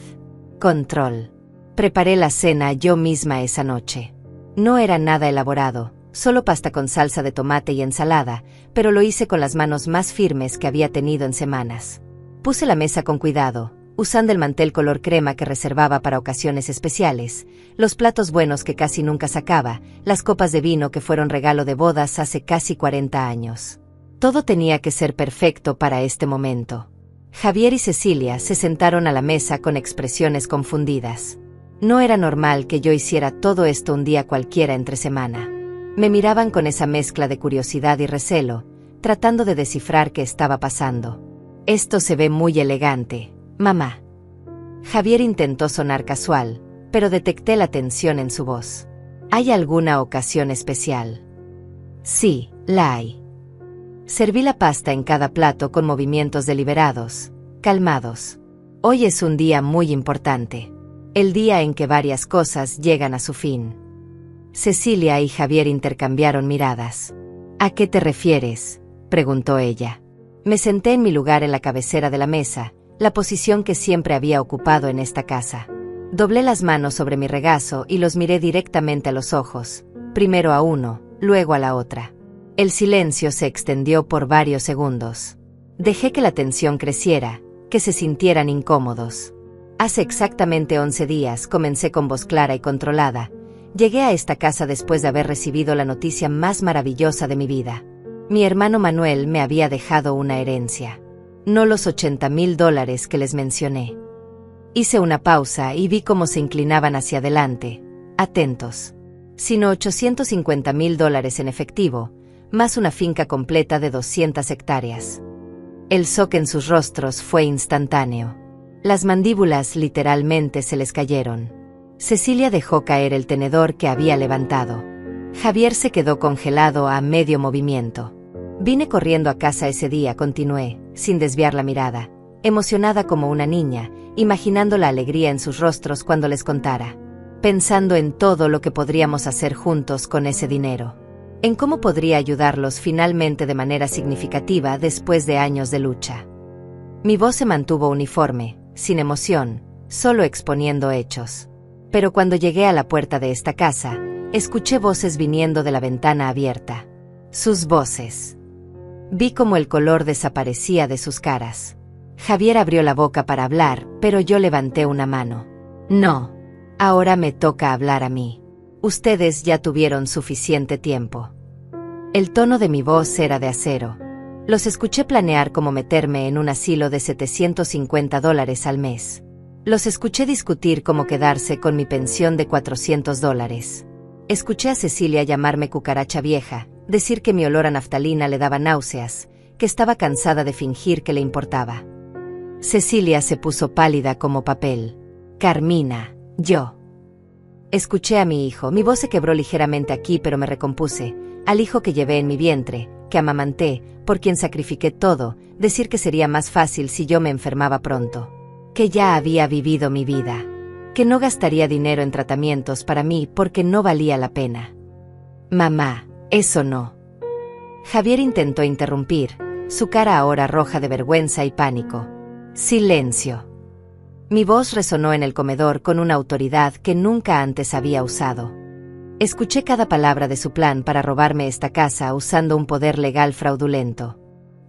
Control. Preparé la cena yo misma esa noche. No era nada elaborado, solo pasta con salsa de tomate y ensalada, pero lo hice con las manos más firmes que había tenido en semanas. Puse la mesa con cuidado, usando el mantel color crema que reservaba para ocasiones especiales, los platos buenos que casi nunca sacaba, las copas de vino que fueron regalo de bodas hace casi 40 años. Todo tenía que ser perfecto para este momento. Javier y Cecilia se sentaron a la mesa con expresiones confundidas. No era normal que yo hiciera todo esto un día cualquiera entre semana. Me miraban con esa mezcla de curiosidad y recelo, tratando de descifrar qué estaba pasando. Esto se ve muy elegante, mamá. Javier intentó sonar casual, pero detecté la tensión en su voz. ¿Hay alguna ocasión especial? Sí, la hay. Serví la pasta en cada plato con movimientos deliberados, calmados. Hoy es un día muy importante. El día en que varias cosas llegan a su fin. Cecilia y Javier intercambiaron miradas. ¿A qué te refieres?, preguntó ella. Me senté en mi lugar en la cabecera de la mesa, la posición que siempre había ocupado en esta casa. Doblé las manos sobre mi regazo y los miré directamente a los ojos, primero a uno, luego a la otra. El silencio se extendió por varios segundos. Dejé que la tensión creciera, que se sintieran incómodos. Hace exactamente 11 días comencé con voz clara y controlada. Llegué a esta casa después de haber recibido la noticia más maravillosa de mi vida. Mi hermano Manuel me había dejado una herencia. No los $80,000 que les mencioné. Hice una pausa y vi cómo se inclinaban hacia adelante, atentos. Sino $850,000 en efectivo, más una finca completa de 200 hectáreas. El shock en sus rostros fue instantáneo. Las mandíbulas literalmente se les cayeron. Cecilia dejó caer el tenedor que había levantado. Javier se quedó congelado a medio movimiento. Vine corriendo a casa ese día, continué, sin desviar la mirada, emocionada como una niña, imaginando la alegría en sus rostros cuando les contara. Pensando en todo lo que podríamos hacer juntos con ese dinero. En cómo podría ayudarlos finalmente de manera significativa después de años de lucha. Mi voz se mantuvo uniforme, sin emoción, solo exponiendo hechos. Pero cuando llegué a la puerta de esta casa, escuché voces viniendo de la ventana abierta. Sus voces. Vi cómo el color desaparecía de sus caras. Javier abrió la boca para hablar, pero yo levanté una mano. No. Ahora me toca hablar a mí. Ustedes ya tuvieron suficiente tiempo. El tono de mi voz era de acero. Los escuché planear cómo meterme en un asilo de $750 al mes. Los escuché discutir cómo quedarse con mi pensión de $400. Escuché a Cecilia llamarme cucaracha vieja, decir que mi olor a naftalina le daba náuseas, que estaba cansada de fingir que le importaba. Cecilia se puso pálida como papel. Carmina, yo. Escuché a mi hijo, mi voz se quebró ligeramente aquí pero me recompuse, al hijo que llevé en mi vientre, que amamanté, por quien sacrifiqué todo, decir que sería más fácil si yo me enfermaba pronto. Que ya había vivido mi vida. Que no gastaría dinero en tratamientos para mí porque no valía la pena. Mamá, eso no. Javier intentó interrumpir, su cara ahora roja de vergüenza y pánico. Silencio. Mi voz resonó en el comedor con una autoridad que nunca antes había usado. Escuché cada palabra de su plan para robarme esta casa usando un poder legal fraudulento.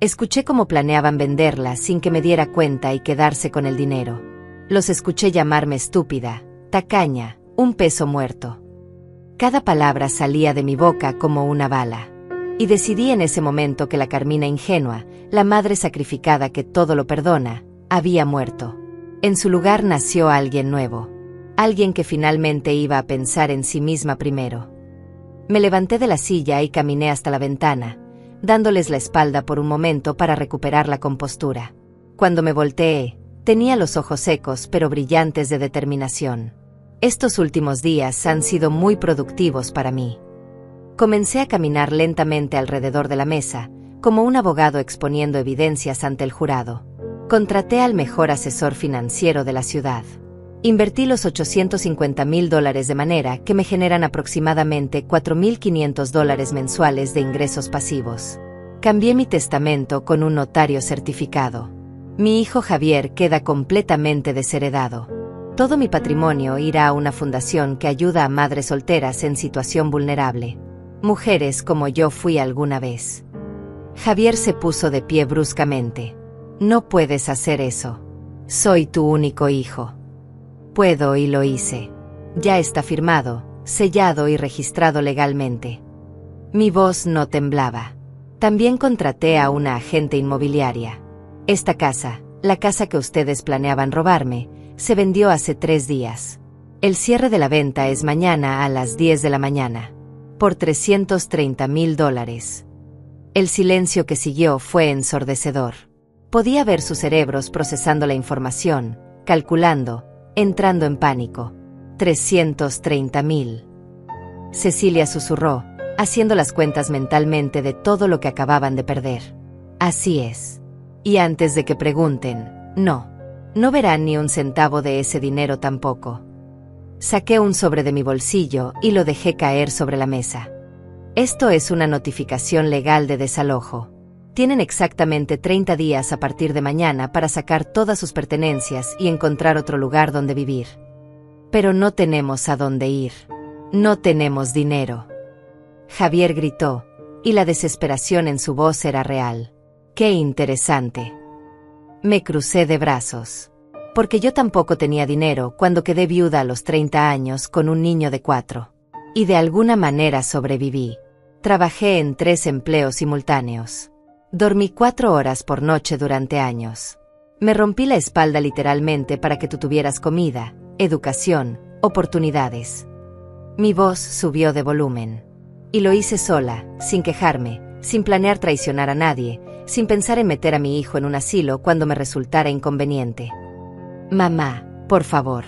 Escuché cómo planeaban venderla sin que me diera cuenta y quedarse con el dinero. Los escuché llamarme estúpida, tacaña, un peso muerto. Cada palabra salía de mi boca como una bala. Y decidí en ese momento que la Carmina ingenua, la madre sacrificada que todo lo perdona, había muerto. En su lugar nació alguien nuevo. Alguien que finalmente iba a pensar en sí misma primero. Me levanté de la silla y caminé hasta la ventana, dándoles la espalda por un momento para recuperar la compostura. Cuando me volteé, tenía los ojos secos pero brillantes de determinación. Estos últimos días han sido muy productivos para mí. Comencé a caminar lentamente alrededor de la mesa, como un abogado exponiendo evidencias ante el jurado. Contraté al mejor asesor financiero de la ciudad. Invertí los $850,000 de manera que me generan aproximadamente $4,500 mensuales de ingresos pasivos. Cambié mi testamento con un notario certificado. Mi hijo Javier queda completamente desheredado. Todo mi patrimonio irá a una fundación que ayuda a madres solteras en situación vulnerable. Mujeres como yo fui alguna vez. Javier se puso de pie bruscamente. No puedes hacer eso. Soy tu único hijo. Puedo y lo hice. Ya está firmado, sellado y registrado legalmente. Mi voz no temblaba. También contraté a una agente inmobiliaria. Esta casa, la casa que ustedes planeaban robarme, se vendió hace 3 días. El cierre de la venta es mañana a las 10 de la mañana. Por $330,000. El silencio que siguió fue ensordecedor. Podía ver sus cerebros procesando la información, calculando, entrando en pánico. 330,000. Cecilia susurró, haciendo las cuentas mentalmente de todo lo que acababan de perder. Así es. Y antes de que pregunten, no verán ni un centavo de ese dinero tampoco. Saqué un sobre de mi bolsillo y lo dejé caer sobre la mesa. Esto es una notificación legal de desalojo. Tienen exactamente 30 días a partir de mañana para sacar todas sus pertenencias y encontrar otro lugar donde vivir. Pero no tenemos a dónde ir. No tenemos dinero. Javier gritó, y la desesperación en su voz era real. ¡Qué interesante! Me crucé de brazos. Porque yo tampoco tenía dinero cuando quedé viuda a los 30 años con un niño de 4. Y de alguna manera sobreviví. Trabajé en 3 empleos simultáneos. Dormí 4 horas por noche durante años. Me rompí la espalda literalmente para que tú tuvieras comida, educación, oportunidades. Mi voz subió de volumen. Y lo hice sola, sin quejarme, sin planear traicionar a nadie, sin pensar en meter a mi hijo en un asilo cuando me resultara inconveniente. Mamá, por favor.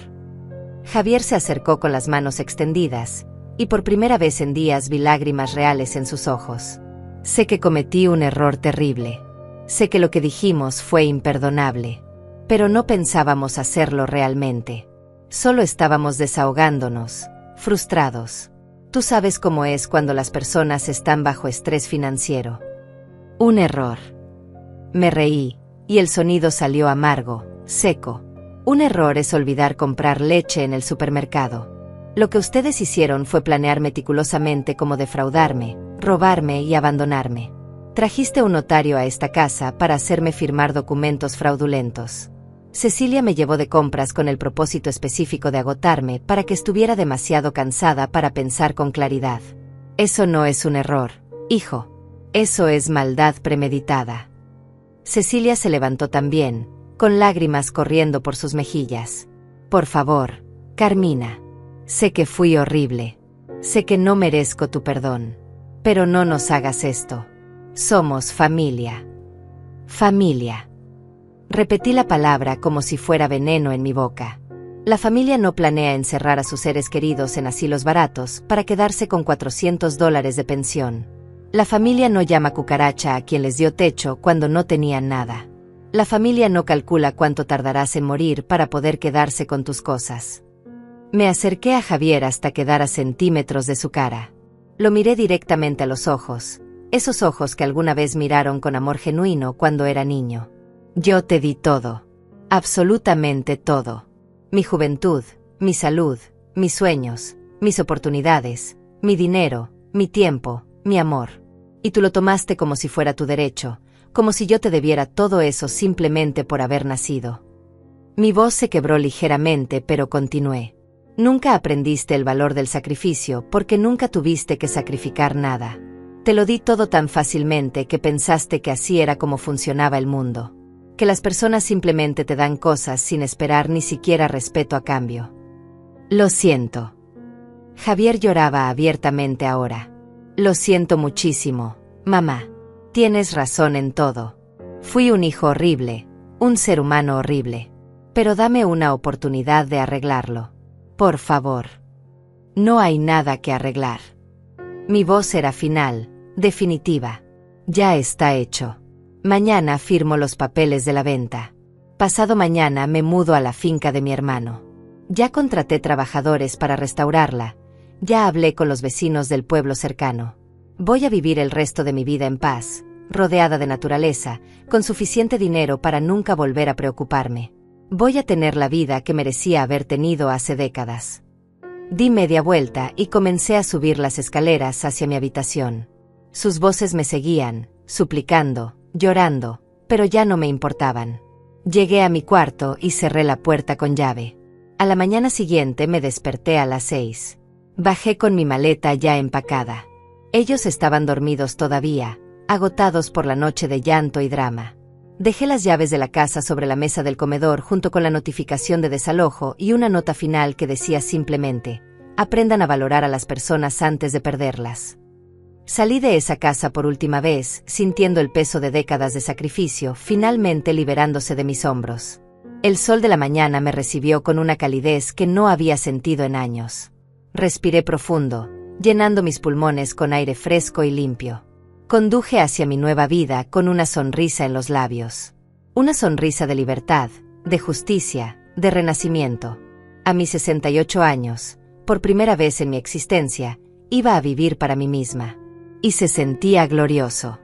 Javier se acercó con las manos extendidas, y por primera vez en días vi lágrimas reales en sus ojos. Sé que cometí un error terrible. Sé que lo que dijimos fue imperdonable. Pero no pensábamos hacerlo realmente. Solo estábamos desahogándonos, frustrados. Tú sabes cómo es cuando las personas están bajo estrés financiero. Un error. Me reí, y el sonido salió amargo, seco. Un error es olvidar comprar leche en el supermercado. Lo que ustedes hicieron fue planear meticulosamente cómo defraudarme, robarme y abandonarme. Trajiste un notario a esta casa para hacerme firmar documentos fraudulentos. Cecilia me llevó de compras con el propósito específico de agotarme para que estuviera demasiado cansada para pensar con claridad. Eso no es un error, hijo. Eso es maldad premeditada. Cecilia se levantó también, con lágrimas corriendo por sus mejillas. Por favor, Carmina. Sé que fui horrible. Sé que no merezco tu perdón. Pero no nos hagas esto. Somos familia. Familia. Repetí la palabra como si fuera veneno en mi boca. La familia no planea encerrar a sus seres queridos en asilos baratos para quedarse con $400 de pensión. La familia no llama cucaracha a quien les dio techo cuando no tenían nada. La familia no calcula cuánto tardarás en morir para poder quedarse con tus cosas. Me acerqué a Javier hasta quedar a centímetros de su cara. Lo miré directamente a los ojos, esos ojos que alguna vez miraron con amor genuino cuando era niño. Yo te di todo. Absolutamente todo. Mi juventud, mi salud, mis sueños, mis oportunidades, mi dinero, mi tiempo, mi amor. Y tú lo tomaste como si fuera tu derecho, como si yo te debiera todo eso simplemente por haber nacido. Mi voz se quebró ligeramente, pero continué. Nunca aprendiste el valor del sacrificio porque nunca tuviste que sacrificar nada. Te lo di todo tan fácilmente que pensaste que así era como funcionaba el mundo. que las personas simplemente te dan cosas sin esperar ni siquiera respeto a cambio. Lo siento. Javier lloraba abiertamente ahora. Lo siento muchísimo, mamá. Tienes razón en todo. Fui un hijo horrible, un ser humano horrible. Pero dame una oportunidad de arreglarlo. Por favor. No hay nada que arreglar. Mi voz era final, definitiva. Ya está hecho. Mañana firmo los papeles de la venta. Pasado mañana me mudo a la finca de mi hermano. Ya contraté trabajadores para restaurarla. Ya hablé con los vecinos del pueblo cercano. Voy a vivir el resto de mi vida en paz, rodeada de naturaleza, con suficiente dinero para nunca volver a preocuparme. Voy a tener la vida que merecía haber tenido hace décadas. Di media vuelta y comencé a subir las escaleras hacia mi habitación. Sus voces me seguían, suplicando, llorando, pero ya no me importaban. Llegué a mi cuarto y cerré la puerta con llave. A la mañana siguiente me desperté a las 6. Bajé con mi maleta ya empacada. Ellos estaban dormidos todavía, agotados por la noche de llanto y drama. Dejé las llaves de la casa sobre la mesa del comedor junto con la notificación de desalojo y una nota final que decía simplemente: aprendan a valorar a las personas antes de perderlas. Salí de esa casa por última vez, sintiendo el peso de décadas de sacrificio finalmente liberándose de mis hombros. El sol de la mañana me recibió con una calidez que no había sentido en años. Respiré profundo, llenando mis pulmones con aire fresco y limpio. Conduje hacia mi nueva vida con una sonrisa en los labios. Una sonrisa de libertad, de justicia, de renacimiento. A mis 68 años, por primera vez en mi existencia, iba a vivir para mí misma. Y se sentía glorioso.